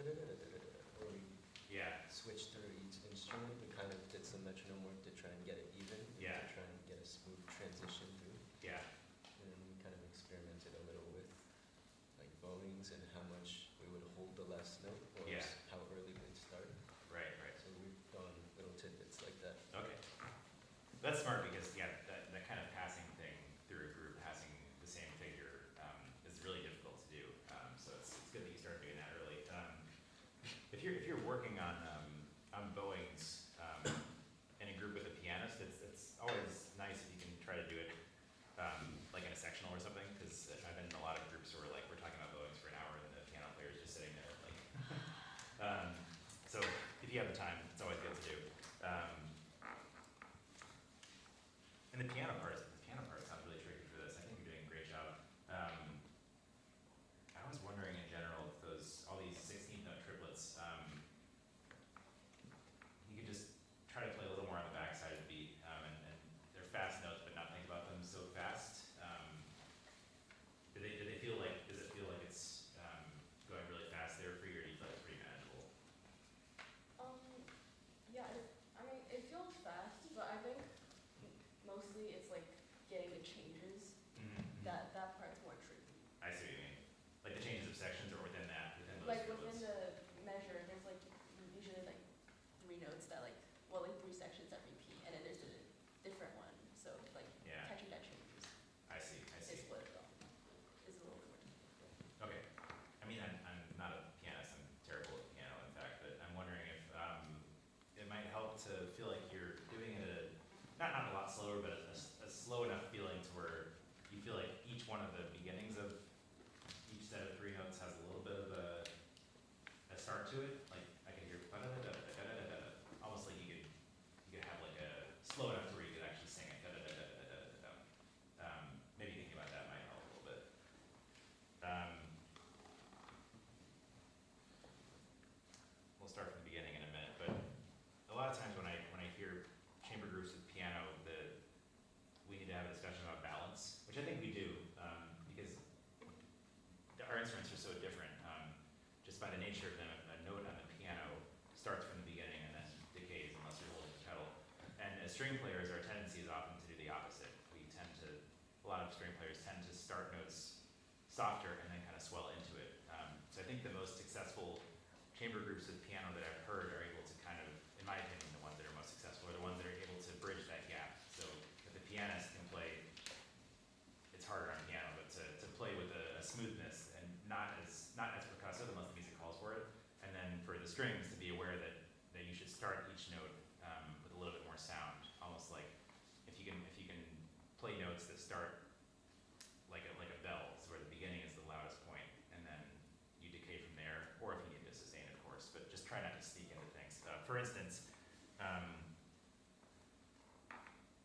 da-da-da-da-da-da, or we Yeah, switch through each instrument. We kind of did some metronome work to try and get it even, Yeah. to try and get a smooth transition through. yeah, And then we kind of experimented a little with like bowings and how much we would hold the last note or Yeah. how early we'd start. right, right. So we've gone little tidbits like that. Okay. That's smart because, yeah, that kind of passing thing through a group, passing the same figure, is really difficult to do. So it's good that you started doing that early. If you're working on bowings in a group with a pianist, it's always nice if you can try to do it like in a sectional or something. Because I've been in a lot of groups where like we're talking about bowings for an hour and the piano player is just sitting there like. So if you have the time, it's always good to do. And the piano part sounds really tricky for this. I think you're doing a great job. I was wondering in general if all these 16th note triplets, you could just try to play a little more on the backside of the beat, and they're fast notes, but not think about them so fast. Does it feel like it's going really fast there for you, or do you feel like it's pretty manageable? Yeah, I mean, it feels fast, but I think mostly it's like getting the changes. That part's more tricky. I see what you mean. Like the changes of sections, or within those Like triplets? within the measure, there's like usually like 3 notes that like 3 sections that repeat, and then there's a different one. So like Yeah, catching that changes I see. is what is a little bit more difficult. Okay. I mean, I'm not a pianist. I'm terrible at piano, in fact. But I'm wondering if it might help to feel like you're doing it not a lot slower, but a slow enough feeling to where you feel like each one of the beginnings of each set of 3 notes has a little bit of a start to it. Like I could hear ba-da-da-da-da-da-da-da-da. Almost like you could have like a slow enough to where you could actually sing it. Da-da-da-da-da-da-da. Maybe thinking about that might help a little bit. We'll start from the beginning in a minute, but a lot of times when I hear chamber groups with piano, we need to have a discussion about balance, which I think we do, because our instruments are so different. Just by the nature of them, a note on the piano starts from the beginning and then decays unless you're holding the pedal. And as string players, our tendency is often to do the opposite. A lot of string players tend to start notes softer and then kind of swell into it. So I think the most successful chamber groups with piano that I've heard are able to kind of, in my opinion, the ones that are most successful are the ones that are able to bridge that gap. So if the pianist can play, it's harder on piano, but to play with a smoothness and not as percussive unless the music calls for it. And then for the strings to be aware that you should start each note with a little bit more sound, almost like if you can play notes that start like a bell, so where the beginning is the loudest point, and then you decay from there, or if you need to sustain, of course, but just try not to sneak into things. For instance,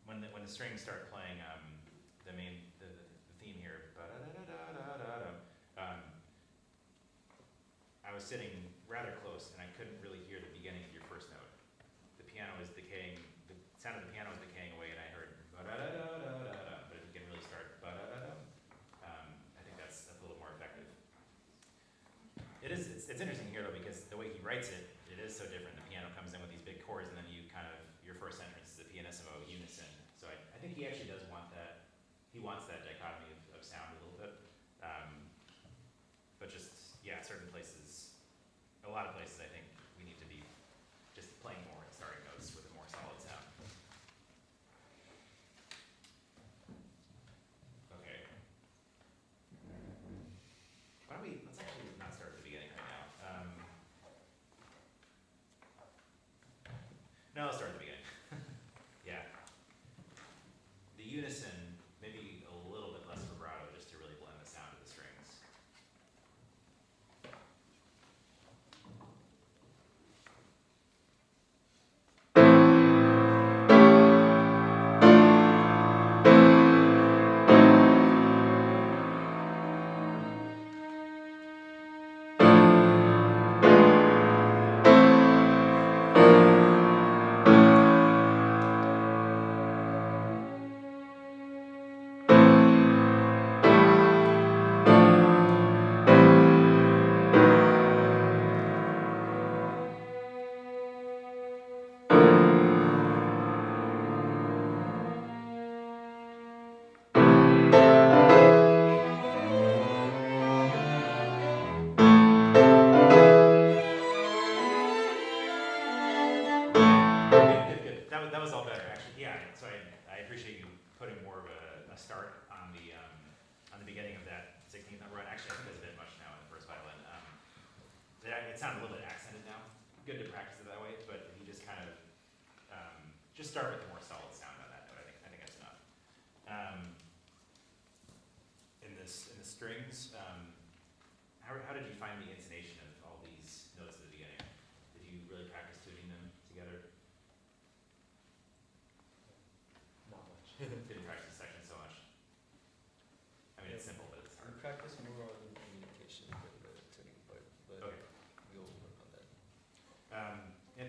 when the strings start playing the theme here, I was sitting rather close, and I couldn't really hear the beginning of your first note. The piano is decaying, the sound of the piano is decaying away, and I heard ba-da-da-da-da-da-da. But if you can really start ba-da-da-da, I think that's a little more effective. It's interesting here though, because the way he writes it, it is so different. The piano comes in with these big chords, and then your first entrance is a pianissimo unison. So I think he actually does want that. He wants that dichotomy of sound a little bit. But just, yeah, a lot of places I think we need to be just playing more and starting notes with a more solid sound. Okay. Let's actually not start at the beginning right now. that sounds a little bit accented now. Good to practice it that way, but if you just kind of just start with a more solid sound on that note. I think that's enough. In the strings, how did you find the intonation of all these notes at the beginning? Did you really practice tuning them together? Not much. Didn't practice the section so much. I mean, it's simple, but it's We hard. practice more on communication than the tuning part, but Okay. we'll work on that.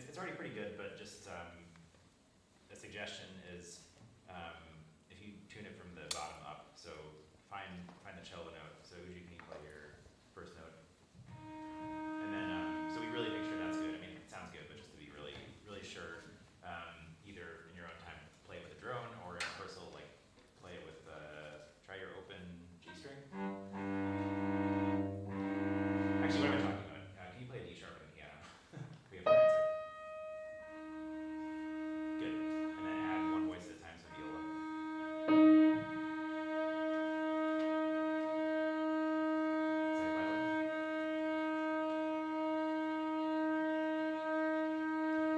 It's already pretty good, but just a suggestion is if you tune it from the bottom up, so find the cello note. So Oooju, can you play your first note? And then, so we really make sure that's good. I mean, it sounds good, but just to be really, really sure, either in your own time, play it with a drone, or in rehearsal, like play it with, try your open G string. Actually, what am I talking about? Can you play a D sharp on the piano? We have our answer. Good. And then add one voice at a time, so viola. Second violin.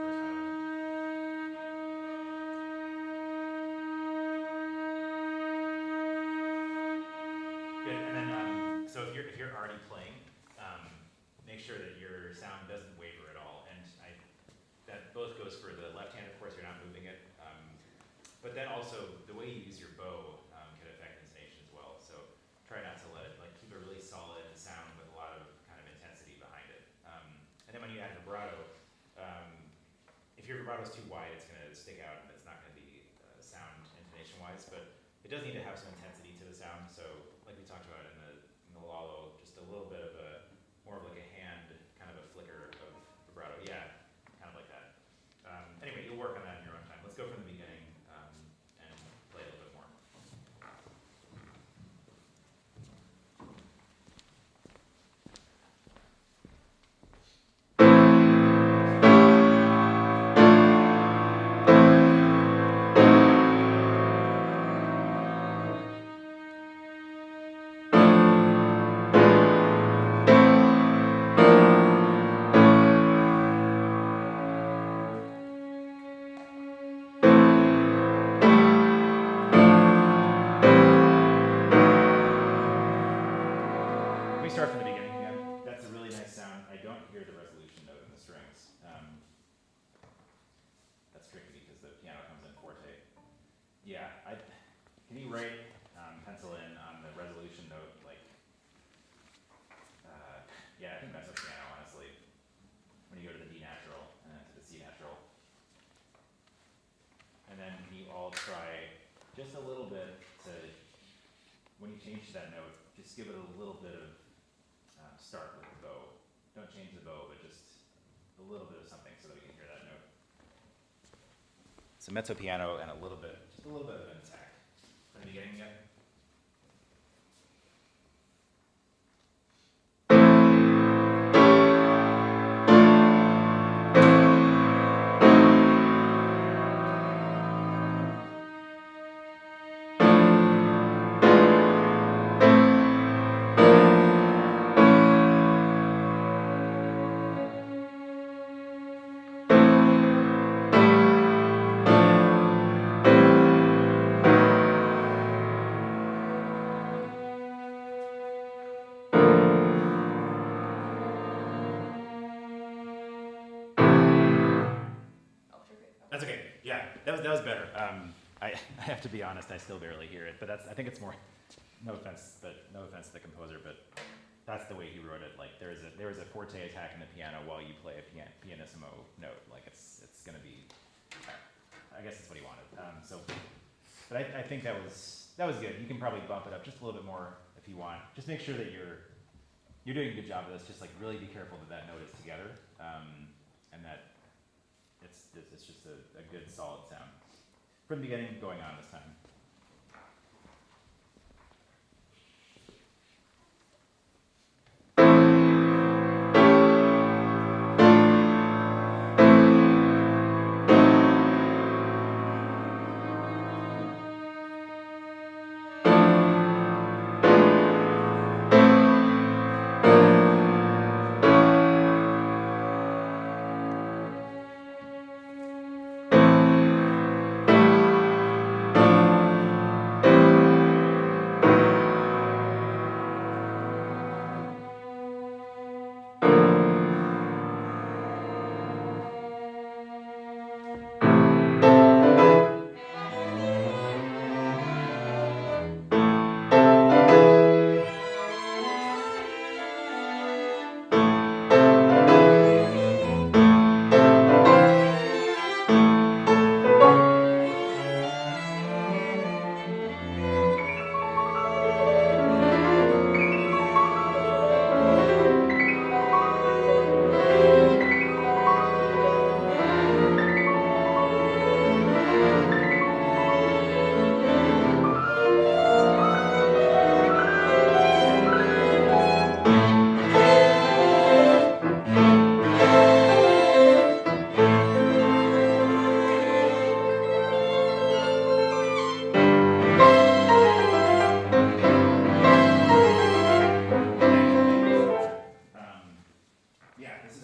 First violin. Good. And then, so if you're already playing, make sure that your sound doesn't waver at all. And that both goes for the left hand, of course, you're not moving it. But then also, the way you use your bow can affect intonation as well. So try not to let it, like, keep a really solid sound with a lot of kind of intensity behind it. And then when you add vibrato, if your vibrato is too wide, it's going to stick out and it's not going to be sound intonation-wise. But it does need to have some intensity to the sound. So like we talked about in the Lalo, just a little bit of more of like a hand, kind of a flicker of vibrato. Yeah, kind of like that. Anyway, you'll work on that in your own time. Let's go from the beginning and play a little bit more. Let me start from the beginning again. That's a really nice sound. I don't hear the resolution note in the strings. That's tricky because the piano comes in forte. Yeah, can you write pencil in on the resolution note, like, yeah, I think that's a piano, honestly. When you go to the D natural and then to the C natural. And then can you all try just a little bit to, when you change to that note, just give it a little bit of start with the bow. Don't change the bow, but just a little bit of something so that we can hear that note. So mezzo piano and just a little bit of an attack. From the beginning yet? That's okay. Yeah, that was better. I have to be honest. I still barely hear it, but I think it's more. No offense to the composer, but that's the way he wrote it. Like there is a forte attack in the piano while you play a pianissimo note. Like it's gonna be. I guess that's what he wanted. But I think that was good. You can probably bump it up just a little bit more if you want. Just make sure that you're doing a good job of this. Just like really be careful that note is together, and that it's just a good solid sound. From the beginning, going on this time.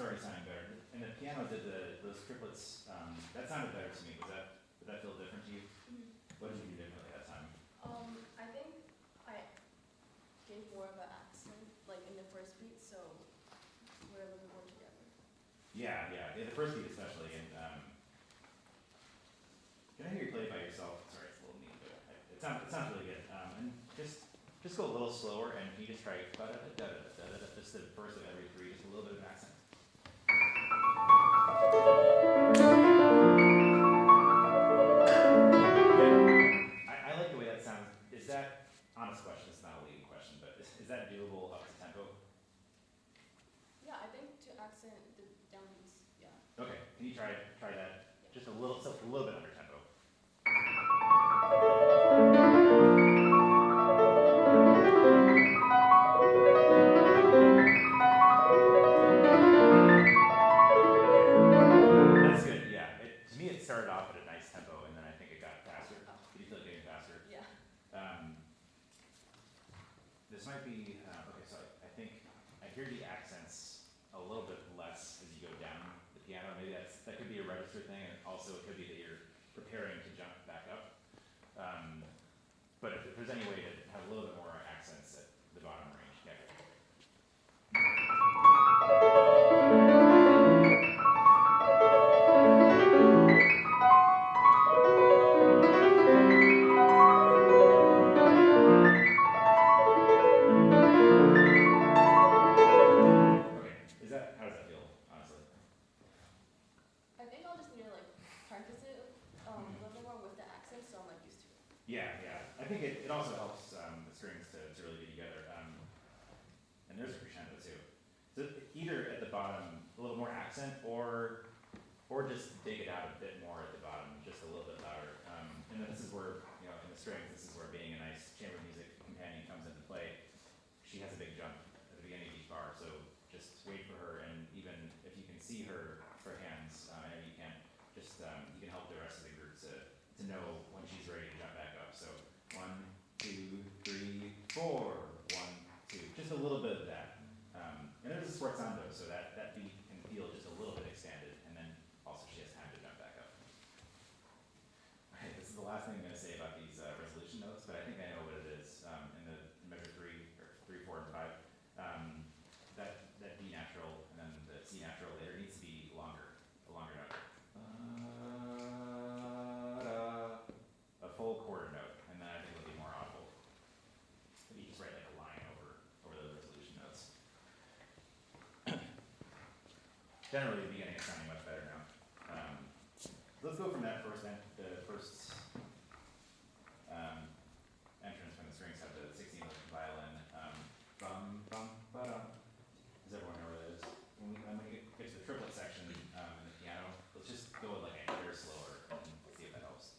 already sounding better. And the piano did those triplets, that sounded better to me. Did that feel different to you? Mhm. What did you do differently that time? I think I gave more of an accent, like in the first beat, so we're a little bit more together. Yeah, the first beat especially, and can I hear you play it by yourself? Sorry, it's a little mean, but it sounds really good. And just go a little slower, and can you just try da-da-da-da-da-da-da-da, just the first of every three, just a little bit of accent. I like the way that sounds. Is that, honest question, it's not a leading question, but is that doable up to tempo? Yeah, I think to accent the downbeats, yeah. Okay, can you try that? Just a little bit under tempo. That's good, yeah. To me, it started off at a nice tempo, and then I think it got faster. Did you feel it getting faster? Yeah. This might be, okay, so I think I hear the accents a little bit less as you go down the piano. Maybe that could be a register thing, and also it could be that you're preparing to jump back up. But if there's any way to have a little bit more accents at the bottom range, yeah. How does that feel, honestly? I think I'll just need to like practice it a little bit more with the accent, so I'm like used to it. Yeah. I think it also helps the strings to really be together. And there's a crescendo too. So either at the bottom, a little more accent, or just dig it out a bit more at the bottom, just a little bit louder. And this is where, in the strings, this is where being a nice chamber music companion comes into play. She has a big jump at the beginning of each bar, so just wait for her, and even if you can see her hands, I know you can't, just you can help the rest of the group to know when she's ready to jump back up. So 1, 2, 3, 4, 1, 2, just a little bit of that. And there's a sforzando, so that beat can feel just a little bit expanded, and then also she has time to jump back up. All right, this is the last thing I'm going to say about these resolution notes, but I think I know what it is. In the measure 3, or 3, 4, and 5, that D natural and then the C natural there needs to be a longer note. A full quarter note, and then I think it'll be more audible. Maybe just write like a line over those resolution notes. Generally, the beginning is sounding much better now. Let's go from that first entrance when the strings have the 16th violin. Bum, bum, ba-dum. Does everyone know where that is? When we get to the triplet section in the piano, let's just go like a hair slower and see if that helps.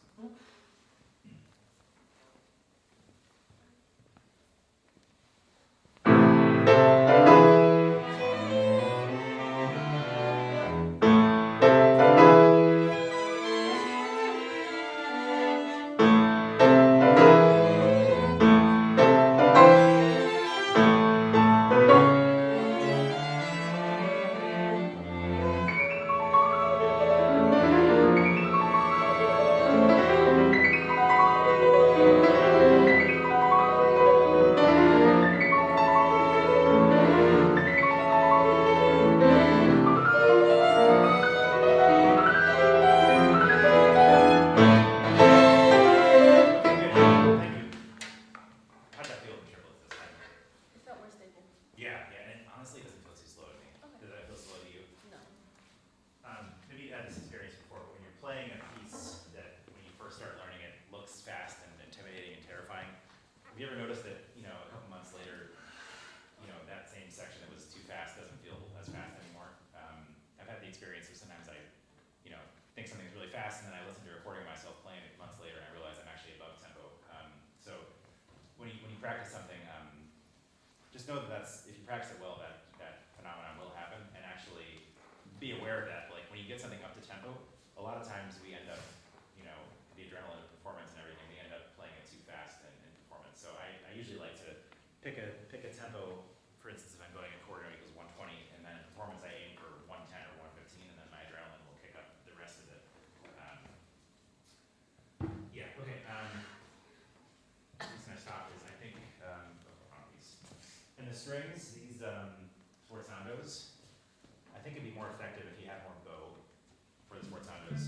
Have you ever noticed that, a couple months later, that same section that was too fast doesn't feel as fast anymore? I've had the experience of sometimes I, think something's really fast, and then I listen to a recording of myself playing it months later, and I realize I'm actually above tempo. So when you practice something, just know that if you practice it well, that phenomenon will happen, and actually be aware of that. Like when you get something up to tempo, a lot of times we end up, the adrenaline of performance and everything, we end up playing it too fast in performance. So I usually like to pick a tempo. For instance, if I'm going accordion equals 120, and then in performance I aim for 110 strings, these sforzandos, I think it'd be more effective if you had more bow for the sforzandos.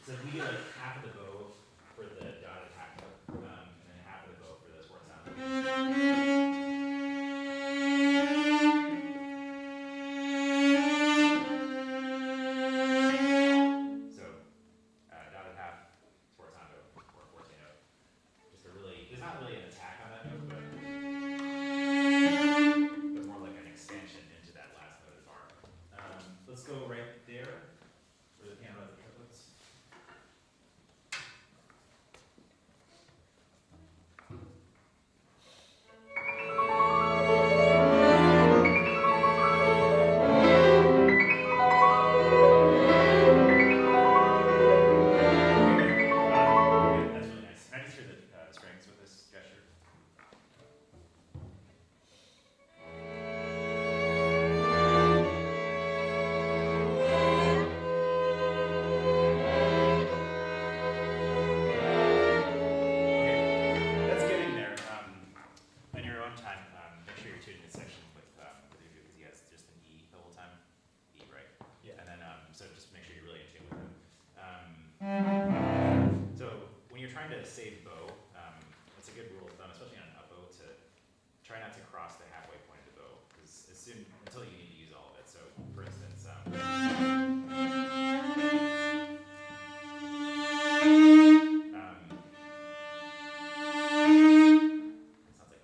So if we get like half of the bow for the dotted half note, and then half of the bow for the sforzando. So dotted half sforzando or forte note. Just a really, there's not really an attack on that note, but more like an expansion into that last noted bar. Let's go right there for the piano of the triplets. That's really nice. Can I just hear the strings with this gesture? Okay, that's getting there. On your own time, make sure you're tuning this section with Oooju because he has just an E the whole time. E, right? Yeah. And then, so just make sure you're really in tune with him. So when you're trying to save bow, it's a good rule of thumb, especially on an up bow, to try not to cross the halfway point of the bow, because as soon until you need to use all of it. So, for instance, it sounds like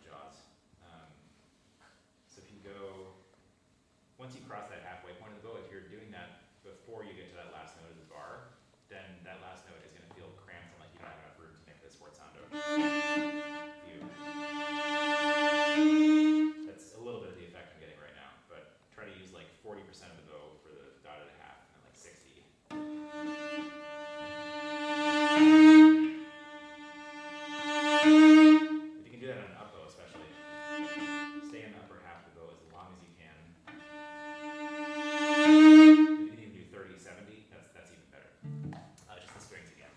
Jaws. So if you go, once you cross that halfway point of the bow, if you're doing that before you get to that last note of the bar, then that last note is going to feel cramped and like you don't have enough room to make this sforzando. That's a little bit of the effect I'm getting right now, but try to use like 40% of the bow for the dotted half and like 60. If you can do that on an up bow especially, stay in the upper half of the bow as long as you can. If you can even do 30-70, that's even better. Just the strings again.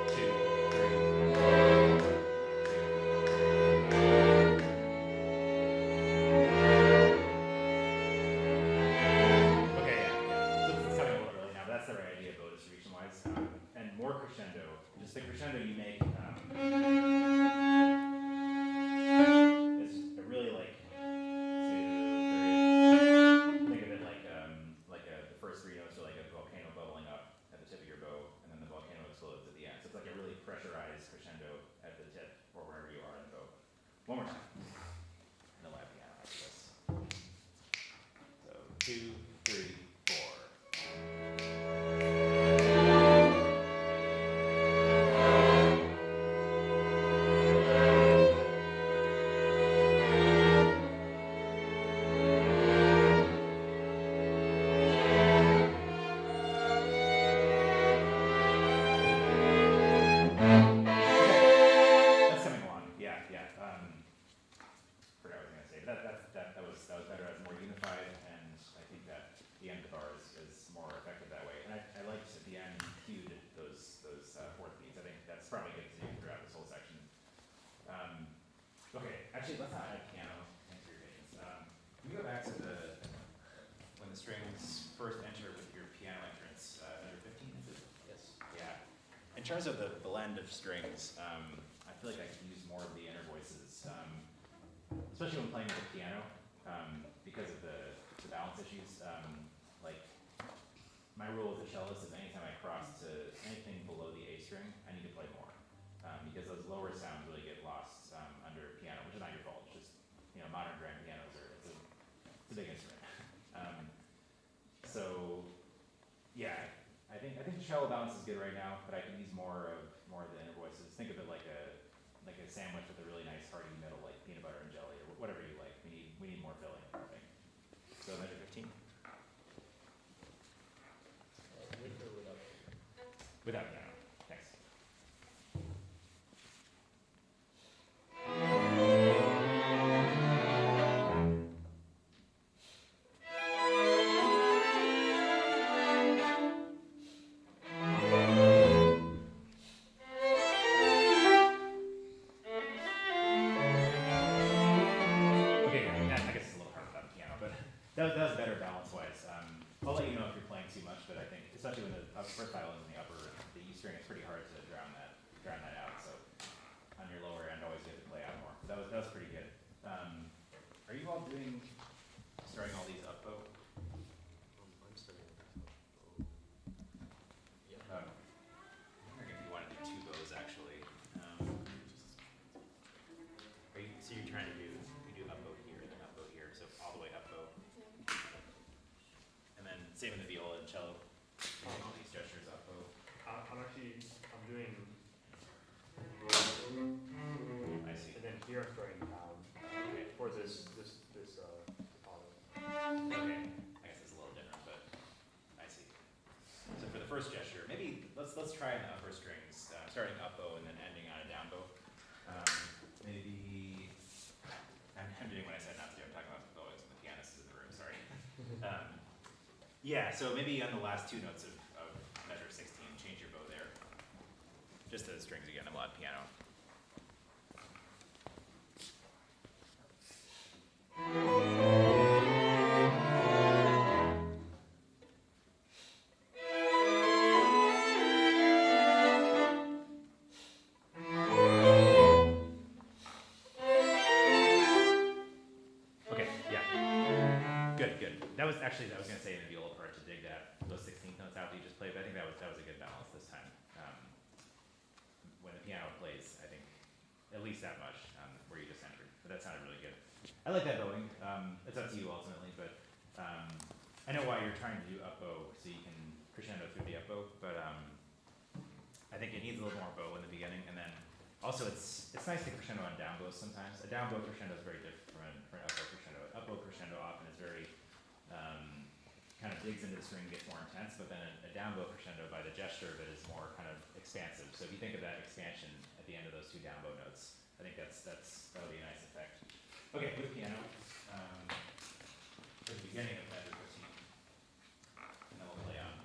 Two, three, four, okay, yeah. So this is coming a little early now, but that's the right idea, bow distribution wise. And more crescendo. Just the crescendo you make is a really like 2, 3. Think of it like the first 3 notes are like a volcano bubbling up at the tip of your bow, and then the volcano explodes at the end. So it's like a really pressurized crescendo at the tip or wherever you are in the bow. One more time. And the live piano after this. So 2, 3, 4. That's coming along. Yeah. Forgot what I was gonna say, but that was better. That's more unified, and I think that the end of the bar is more effective that way. And I liked at the end you cued those fourth beats. I think that's probably good to do throughout this whole section. Okay, actually let's not add piano. Thanks for your patience. Can we go back to when the strings first enter with your piano entrance, measure 15 is it? Yes. Yeah. In terms of the blend of strings, I feel like I could use more of the inner voices, especially when playing with the piano, because of the balance issues. Like, my rule as a cellist is anytime I cross to anything below the A string, I need to play more, because those lower sounds really get lost under piano, which is not your fault. It's just, modern grand pianos it's a big instrument. So, yeah. I think the cello balance is good right now, but I can use more of the inner voices. Think of it like a sandwich with a really nice hearty middle, like peanut butter and jelly, or whatever you like. We need more filling, I think. So measure 15. With or without? Without piano. Thanks. string, it's pretty hard to drown that out. So on your lower end, always you have to play out more. That was pretty good. Are you all starting all these up bow? I'm starting with that. Yeah. I'm wondering if you want to do two bows actually. So you're trying to do up bow here and then up bow here, so all the way up bow. And then same in the viola and cello. All these gestures up bow. I'm doing, I see. and then here I'm starting down for this auto. Okay, I guess it's a little different, but I see. So for the first gesture, maybe let's try in the upper strings, starting up bow and then ending on a down bow. Maybe I'm doing what I said not to do. I'm talking about the bows and the pianist is in the room. Sorry. Yeah, so maybe on the last two notes of measure 16, change your bow there. Just the strings again, a lot of piano. Okay, yeah. Good. That was I was gonna say in the viola part to dig those 16th notes out that you just played, but I think that was a good balance this time. When the piano plays, I think at least that much where you just entered, but that sounded really good. I like that bowing. It's up to you ultimately, but I know why you're trying to do up bow so you can crescendo through the up bow, but I think it needs a little more bow in the beginning, and then also it's nice to crescendo on down bows sometimes. A down bow crescendo is very different from an up bow crescendo. An up bow crescendo often is very kind of digs into the string, gets more intense, but then a down bow crescendo by the gesture of it is more kind of expansive. So if you think of that expansion at the end of those two down bow notes, I think that'll be a nice effect. Okay, with piano, for the beginning of measure 15, and then we'll play on.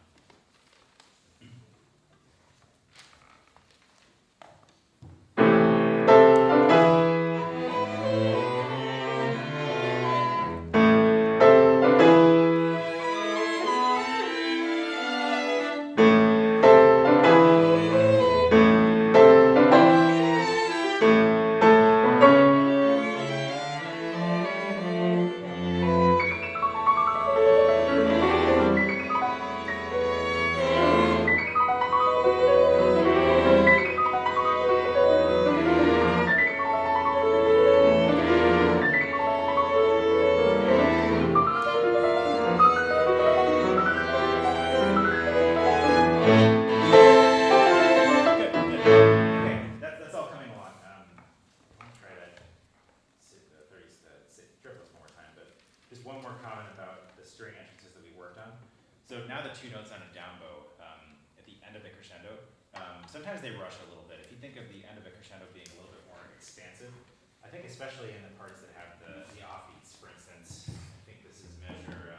Sometimes they rush a little bit. If you think of the end of a crescendo being a little bit more expansive, I think especially in the parts that have the offbeats, for instance, I think this is measure,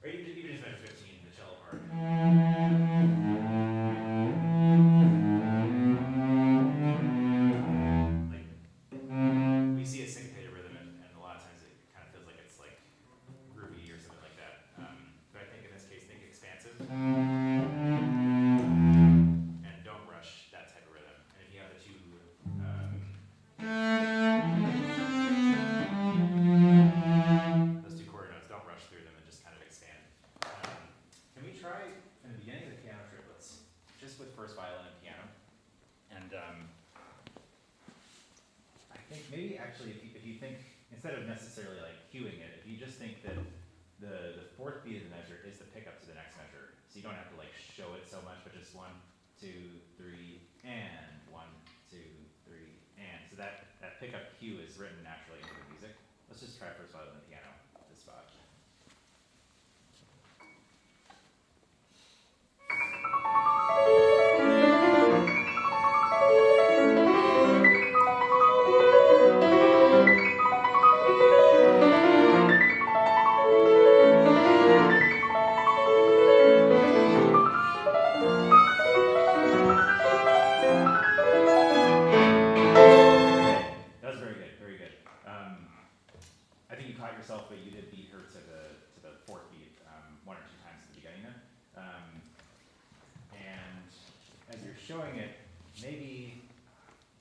or even just measure 15, the cello part. Like, we see a syncopated rhythm, and a lot of times it kind of feels like it's like groovy or something like that. But I think in this case, think expansive. Maybe actually, if you think, instead of necessarily like cueing it, if you just think that the fourth beat of the measure is the pickup to the next measure, so you don't have to like show it so much, but just 1, 2, 3, and 1, 2, 3, and. So that pickup cue is written naturally into the music. Let's just try first violin and piano at this spot. But you did beat her to showing it, maybe,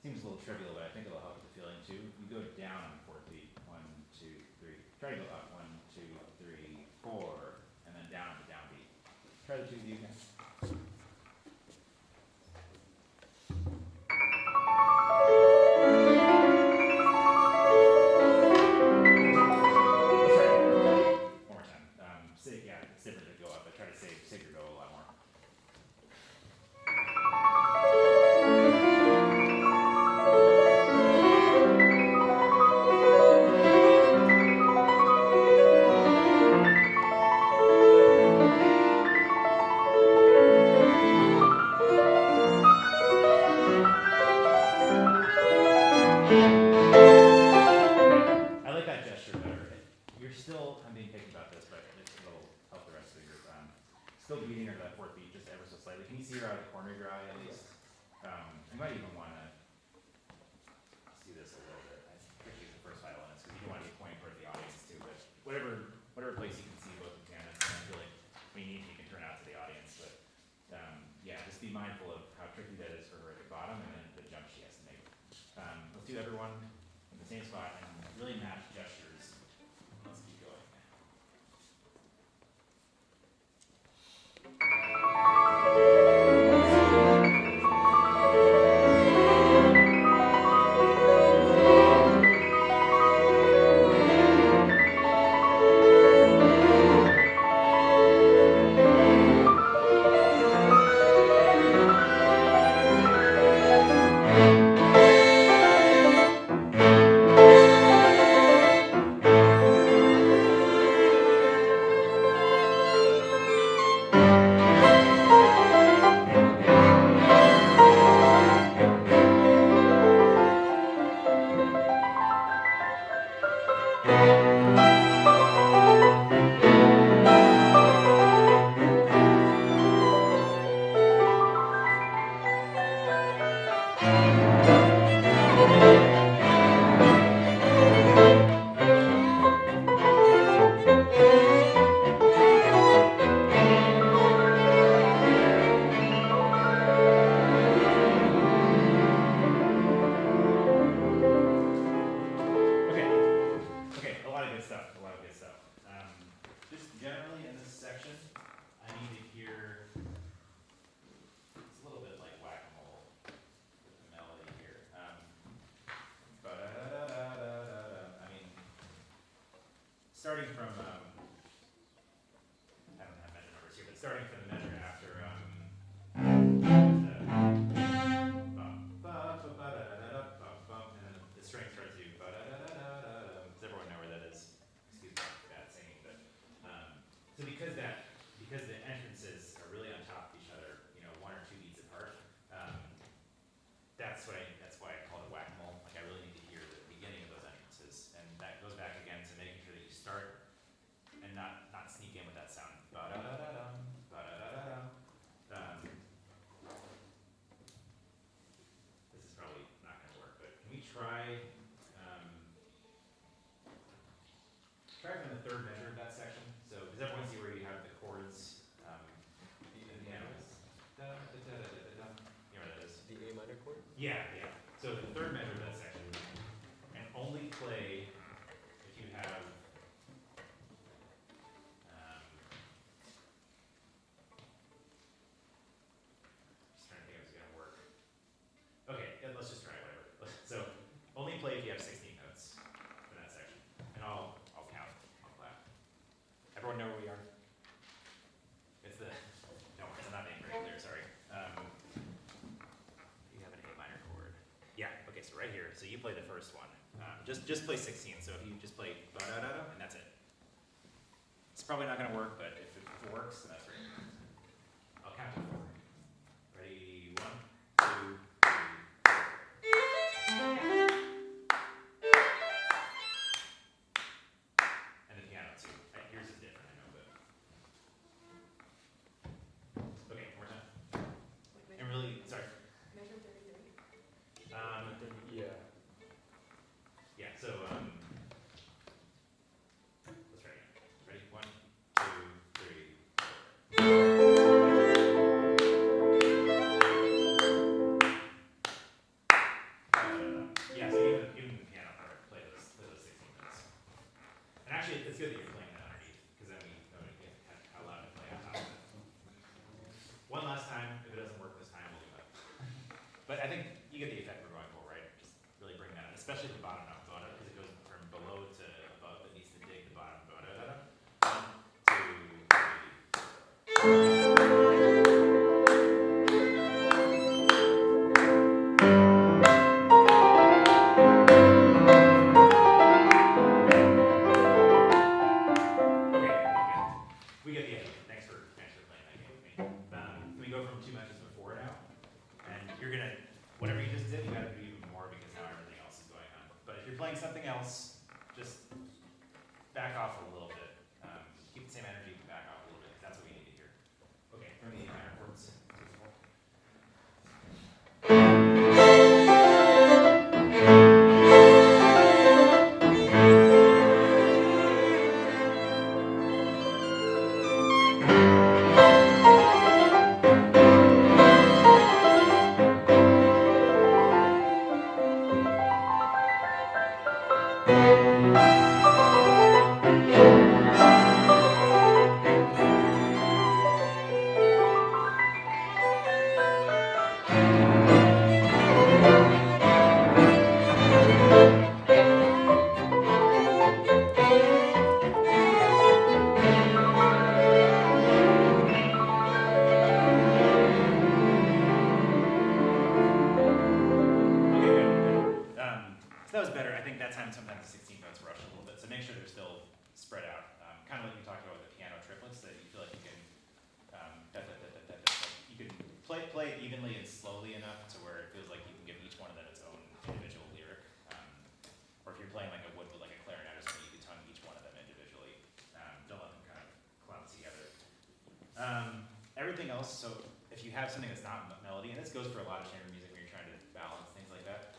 seems a little trivial, but I think it'll help with the feeling too. You go down on 4 feet, 1, 2, 3. Try to go up, 1, 2, 3, 4, and then down on the downbeat. Try the 2 of you again. One more time. Yeah, it's different to go up, but try to save your go a lot more. I like that gesture better. You're still, I'm being picky about this, but it'll help the rest of your group. Still beating her to that 4th beat just ever so slightly. Can you see her out of the corner of your eye at least? You might even want to see this a little bit. I think she's the first violinist because you don't want to be pointing toward the audience too, but whatever place you can see both the pianists, and I feel like when you need, you can turn out to the audience. But yeah, just be mindful of how tricky that is for her at the bottom and then the jump she has to make. Let's do everyone in the same spot and really match gestures. Let's keep going. Okay, a lot of good stuff, just generally in this section, I need to hear, it's a little bit like whack-a-mole with the melody here. I mean, starting from, I don't have measure numbers here, but starting from the measure after, and then the string starts to does everyone know where that is? Excuse me, bad singing, but so because the entrances are really on top of each other, 1 or 2 beats apart, that's why I call it whack-a-mole. Like I really need to hear the beginning of those entrances, and that goes back again to making sure that you start and not sneak in with that sound. This is probably not going to work, but can we try? Try from the 3rd measure of that section. So does everyone see where you have the chords? You know what that is? The A minor chord? Yeah. So the 3rd measure of that section, and only play if you have just trying to think if it's gonna work. Okay, let's just try whatever. So only play if you have 16 notes for that section. And I'll count on clap. Everyone know where we are? It's the no, it's not being very clear, sorry. You have an A minor chord. Yeah, okay, so right here. So you play the first one. Just play 16. So if you just play and that's it. It's probably not gonna work, but if it works, then that's great. I'll count to 4. Ready? 1, 2, 3. And the piano too. Yours is different, I know, but okay, one more time. And really, sorry. Measure 33. Yeah. Yeah. So let's try again. Ready? 1, 2, 3, 4. go from 2 measures to 4 now, and you're gonna, whatever you just did, you gotta do even more because now everything else is going on. But if you're playing something else, just back off a little bit. Keep the same energy, but back off a little bit, 'cause that's what we need to hear. Okay, from the minor chords. So that was better. I think that time sometimes the 16 notes rush a little bit, so make sure they're still spread out. Kind of like we talked about with the piano triplets, that you feel like you can you can play it evenly and slowly enough to where it feels like you can give each one of them its own individual lyric. Or if you're playing like a wood with like a clarinet or something, you can tone each one of them individually. Don't let them kind of clump together. Everything else, so if you have something that's not melody, and this goes for a lot of chamber music when you're trying to balance things like that.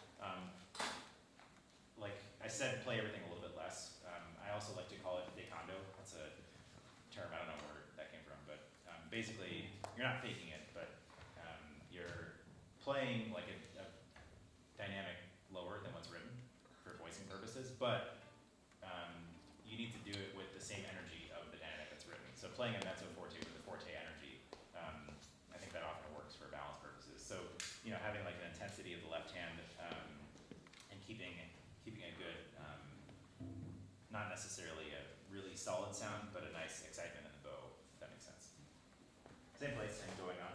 Like I said, play everything a little bit less. I also like to call it decando. That's a term, I don't know where that came from, but basically you're not faking it, but you're playing like a dynamic lower than what's written for voicing purposes, but you need to do it with the same energy of the dynamic that's written. So playing a mezzo forte with the forte energy, I think that often works for balance purposes. So, you know, having like an intensity of the left hand and keeping a good, not necessarily a really solid sound, but a nice excitement in the bow, if that makes sense. Same place, same going on.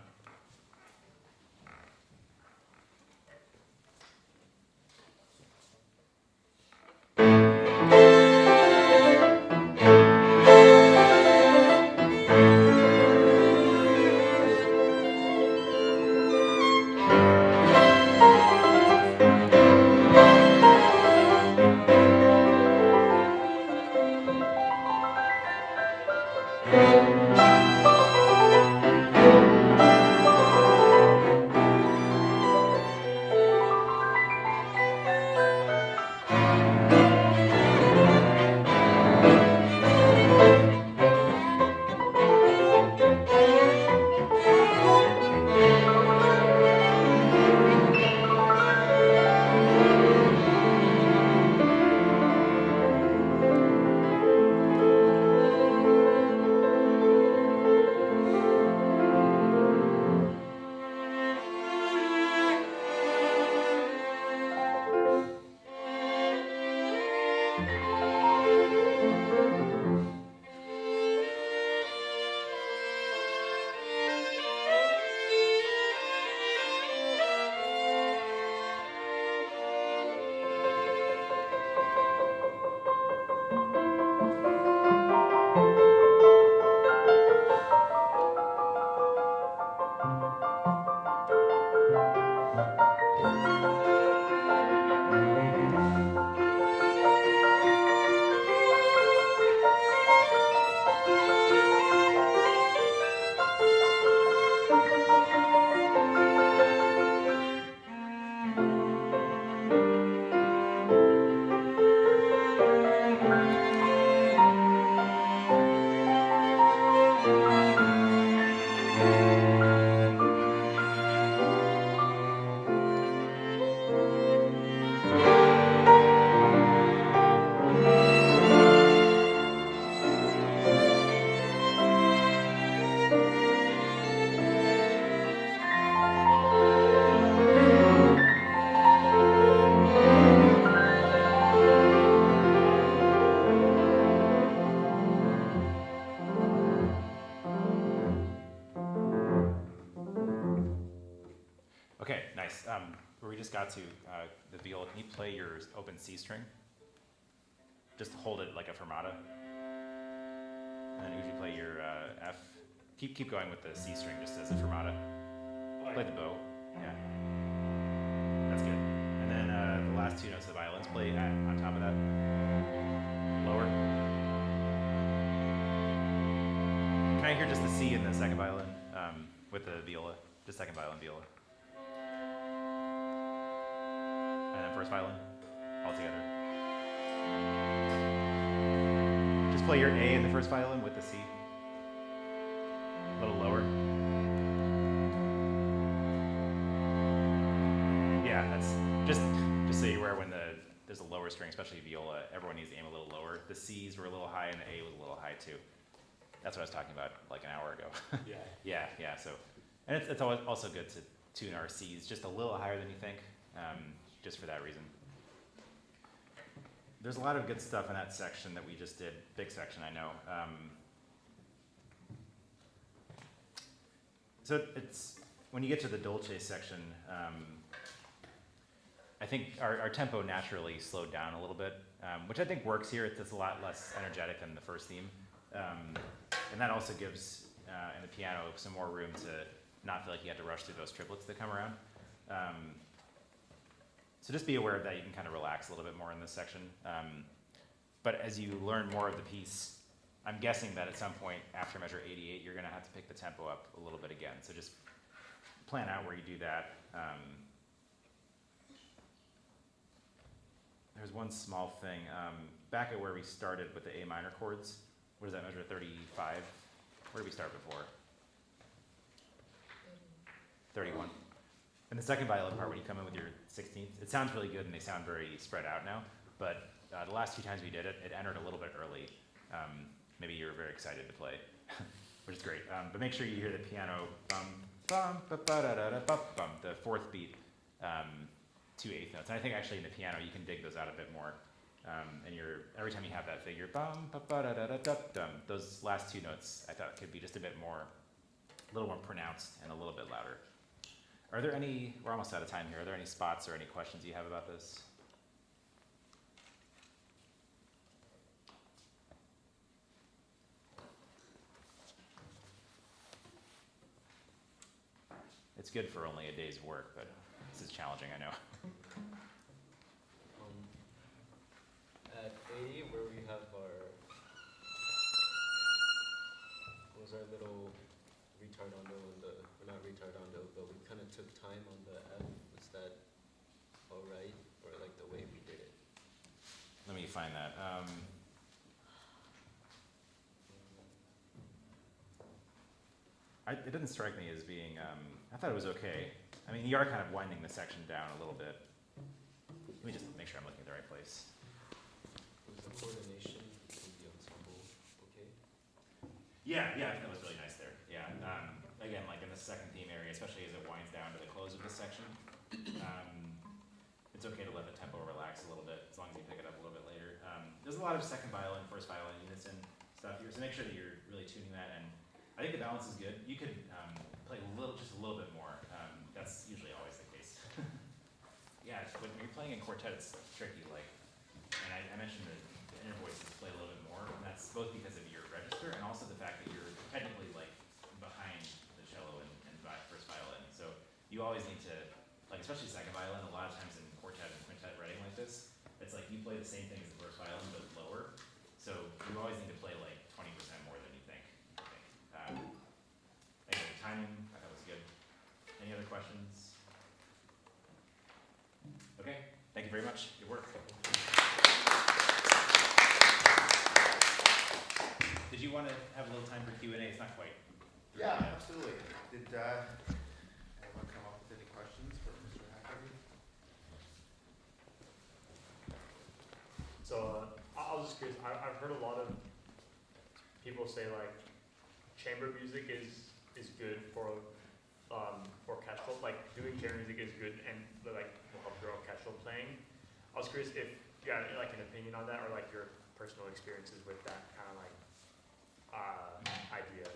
Okay, nice. Where we just got to, the viola, can you play your open C string? Just hold it like a fermata. And then usually play your F. Keep going with the C string just as a fermata. Play the bow. Yeah. That's good. And then the last two notes of the violins play on top of that. Lower. Can I hear just the C in the second violin with the viola? Just second violin viola. And then first violin all together. Just play your A in the first violin with the C. A little lower. Yeah, that's just so you're aware when there's a lower string, especially viola, everyone needs to aim a little lower. The C's were a little high and the A was a little high too. That's what I was talking about like an hour ago. Yeah. Yeah. So, and it's always also good to tune our C's just a little higher than you think, just for that reason. There's a lot of good stuff in that section that we just did. Big section, I know. So it's when you get to the dolce section, I think our tempo naturally slowed down a little bit, which I think works here. It's a lot less energetic than the first theme. And that also gives, in the piano, some more room to not feel like you have to rush through those triplets that come around. So just be aware of that. You can kind of relax a little bit more in this section. But as you learn more of the piece, I'm guessing that at some point after measure 88, you're going to have to pick the tempo up a little bit again. So just plan out where you do that. There's one small thing. Back at where we started with the A minor chords, what does that measure, 35? Where did we start before? 31. In the second violin part, when you come in with your 16th, it sounds really good and they sound very spread out now, but the last few times we did it, it entered a little bit early. Maybe you were very excited to play, which is great. But make sure you hear the piano bum, bum, ba, ba, da, da, da, bum, bum, the fourth beat, 2 eighth notes. And I think actually in the piano you can dig those out a bit more. And every time you have that figure, bum, ba, ba, da, da, da, da, dum, those last two notes I thought could be just a little more pronounced and a little bit louder. Are there any, we're almost out of time here, are there any spots or any questions you have about this? It's good for only a day's work, but this is challenging, I know. At 80, where we have our little retardando and not retardando, but we kind of took time on the F. Was that all right, or like the way we did it? Let me find that. It didn't strike me as being, I thought it was okay. I mean, you are kind of winding the section down a little bit. Let me just make sure I'm looking at the right place. Was the coordination with the ensemble okay? Yeah, I think that was really nice there. Yeah, again, like in the second theme area, especially as it winds down to the close of the section, it's okay to let the tempo relax a little bit, as long as you pick it up a little bit later. There's a lot of second violin, first violin unison stuff here, so make sure that you're really tuning that, and I think the balance is good. You could play just a little bit more. That's usually always the case. Yeah, when you're playing in quartet, it's tricky. Like, and I mentioned that the inner voices play a little bit more, and that's both because of your register and also the fact that you're technically like behind the cello and first violin. So you always need to, like, especially second violin. A lot of times in quartet and quintet writing like this, it's like you play the same thing as the first violin but lower. So you always need to play like 20% more than you think. Anyway, the timing I thought was good. Any other questions? Okay, thank you very much. Good work. Did you want to have a little time for Q&A? It's not quite. Yeah, absolutely. Did anyone come up with any questions for Mr. Hagerty? So I was just curious. I've heard a lot of people say like chamber music is good for orchestral. Like doing chamber music is good and like will help your orchestral playing. I was curious if you had like an opinion on that or like your personal experiences with that kind of like idea.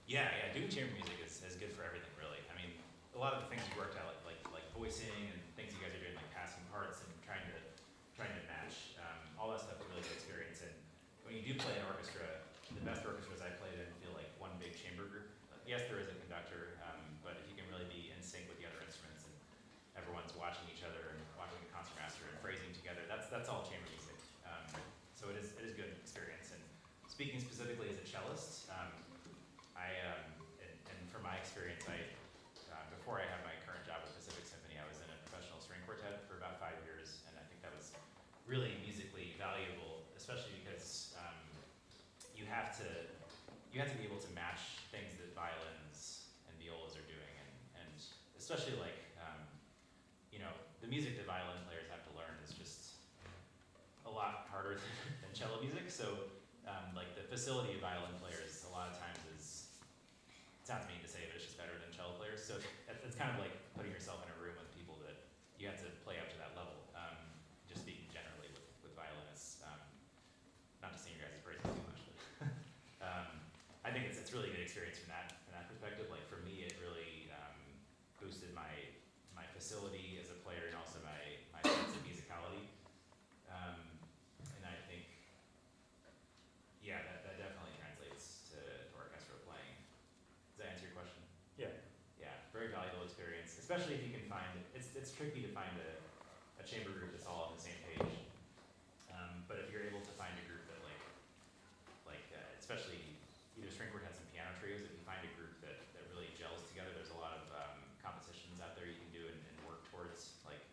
Yeah, doing chamber music is good for everything, really. I mean, a lot of the things you worked out, like voicing and things you guys are doing, like passing parts and trying to match, all that stuff is really good experience. And when you do play an orchestra, the best orchestras I played in feel like one big chamber group. Yes, there is a conductor, but if you can really be speaking specifically as a cellist, and from my experience, before I had my current job at Pacific Symphony, I was in a professional string quartet for about 5 years, and I think that was really musically valuable, especially because you have to be able to match things that violins and violas are doing, and especially like the music that violin players have to learn is just a lot harder than cello music. So like the facility of violin players a lot of times it sounds mean to say, but it's just better than cello players. So it's kind of like putting yourself in a room with people that you have to play up to that level. Just speaking generally with violinists, not to sing your guys' praises too much, but I think it's really good experience from that perspective. Like for me, it really boosted my facility as a player and also my sense of musicality. And I think, yeah, that definitely translates to orchestral playing. Does that answer your question? Yeah. Yeah, very valuable experience, especially if you can find, it's tricky to find a chamber group that's all on the same page. But if you're able to find a group that especially either string quartets and piano trios, if you find a group that really gels together, there's a lot of competitions out there you can do and work towards. Like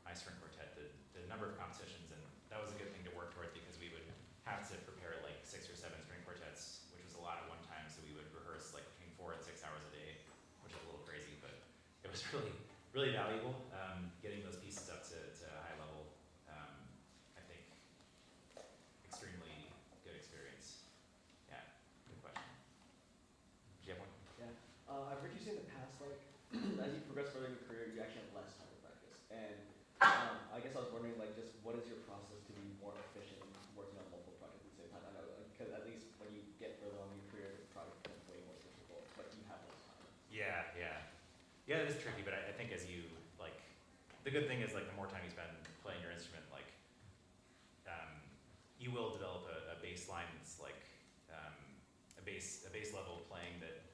my string quartet, the number of competitions, and that was a good thing to work towards because we would have to prepare like 6 or 7 string quartets, which was a lot at one time. So we would rehearse like between 4 and 6 hours a day, which is a little crazy, but it was really, really valuable. Getting those pieces up to a high level, I think, extremely good experience. Yeah, good question. Do you have one? Yeah. I've heard you say in the past, like, as you progress further in your career, you actually have less time to practice. And I guess I was wondering, like, just what is your process to be more efficient in working on multiple projects at the same time? I know, because at least when you get further on in your career, the project becomes way more difficult, but you have less time. Yeah, it is tricky, but I think as you, like, the good thing is, like, the more time you spend playing your instrument, like, you will develop a baseline that's like a base level of playing that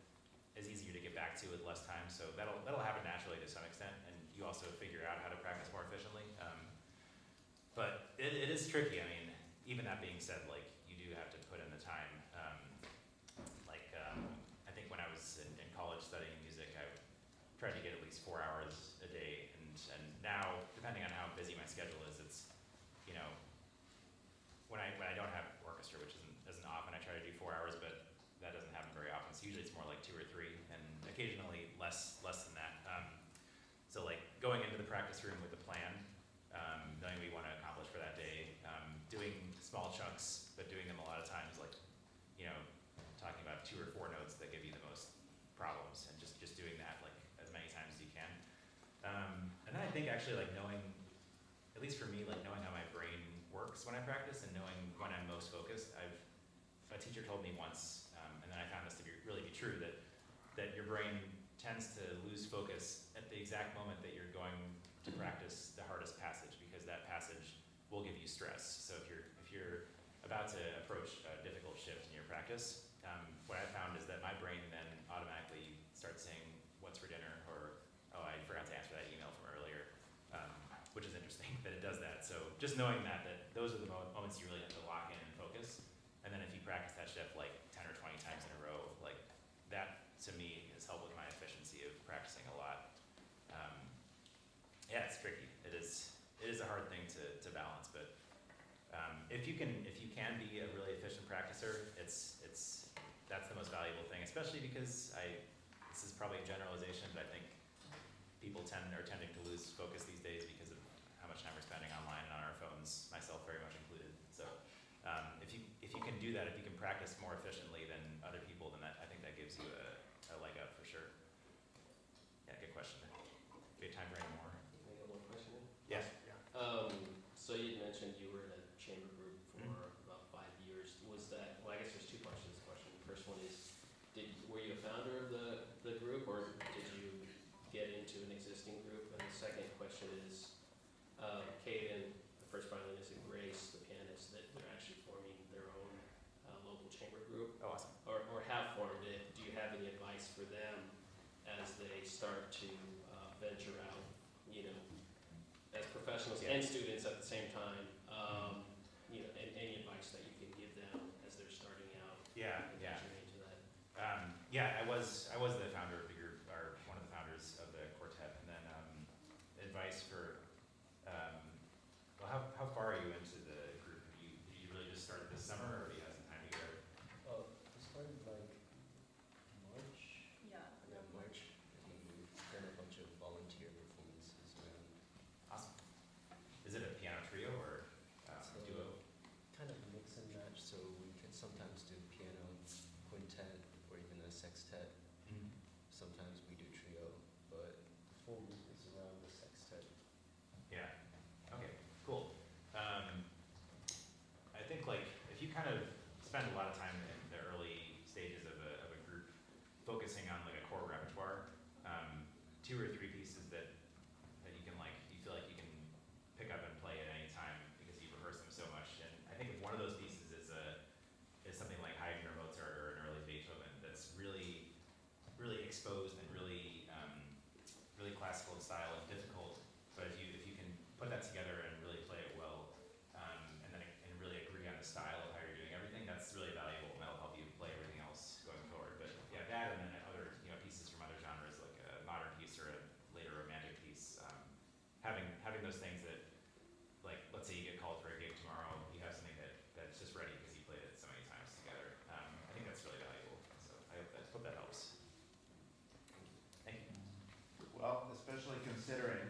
is easier to get back to with less time. So that'll happen naturally to some extent, and you also figure out how to practice more efficiently. But it is tricky. I mean, even that being said, like you do have to put in the time. I think when I was in college studying music, I tried to get at least 4 hours a day, and now depending on how busy my schedule is, it's when I don't have orchestra, which isn't often, I try to do 4 hours, but that doesn't happen very often. So usually it's more like 2 or 3, and occasionally less than that. So like going into the practice room with a plan, knowing what you want to accomplish for that day, doing small chunks, but doing them a lot of times, like talking about 2 or 4 notes that give you the most problems, and just doing that like as many times as you can. And then I think actually like knowing, at least for me, like knowing how my brain works when I practice and knowing when I'm most focused. A teacher told me once, and then I found this to really be true, that your brain tends to lose focus at the exact moment that you're going to practice the hardest passage, because that passage will give you stress. So if you're about to approach a difficult shift in your practice, what I found is that my brain then automatically starts saying, "What's for dinner?" or "Oh, I forgot to answer that email from earlier," which is interesting that it does that. So just knowing that those are the moments you really have to lock in and focus. And then if you practice that shift like 10 or 20 times in a row, like that to me has helped with my efficiency of practicing a lot. Yeah, it's tricky. It is a hard thing to balance, but if you can be a really efficient practicer, that's the most valuable thing, especially because this is probably a generalization, but I think people are tending to lose focus these days because of how much time we're spending online and on our phones, myself very much included. So if you can do that, if you can practice more efficiently than other people, then I think that gives you a leg up for sure. Yeah, good question. Do we have time for any more? Can I get one question in? Yes. So you mentioned you were in a chamber group for about 5 years. Was that, well, I guess there's 2 parts to this question. The first one is, were you a founder of the group, or did you get into an existing group? And the second question is, Kayden, the first violinist, and Grace, the pianist, that they're actually forming their own local chamber group, Oh, awesome. or have formed it. Do you have any advice for them as they start to venture out, as professionals and students at the same time? And any advice that you can give them Yeah, I was the founder of the group, or one of the founders of the quartet, and then advice for, well, how far are you into the group? Did you really just start this summer, or do you have some time to get it? We started like March, Yeah. yeah, March, and we've done a bunch of volunteer performances around. Awesome. Is it a piano trio or So, duo? kind of mix and match, so we can sometimes do piano, quintet, or even a sextet. Sometimes we do trio, but the full group is around the sextet. Yeah. Okay. Cool. I think like if you kind of spend a lot of time in the early stages of a group, focusing on like a core repertoire, 2 or 3 pieces that you can like you feel like you can pick up and play at any time because you've rehearsed them so much. And I think if one of those pieces is something like Haydn or Mozart or an early Beethoven that's really exposed and really classical in style and difficult, but if you can put that together and really play it well, and really agree on the style of how you're doing everything, that's really valuable, and that'll help you play everything else going forward. But yeah, that and then other pieces from other genres like a modern piece or a later romantic piece, having those things that, like, let's say you get called for a gig tomorrow, you have something that's just ready because you played it so many times together. I think that's really valuable. So I hope that helps. Thank you. Well, especially considering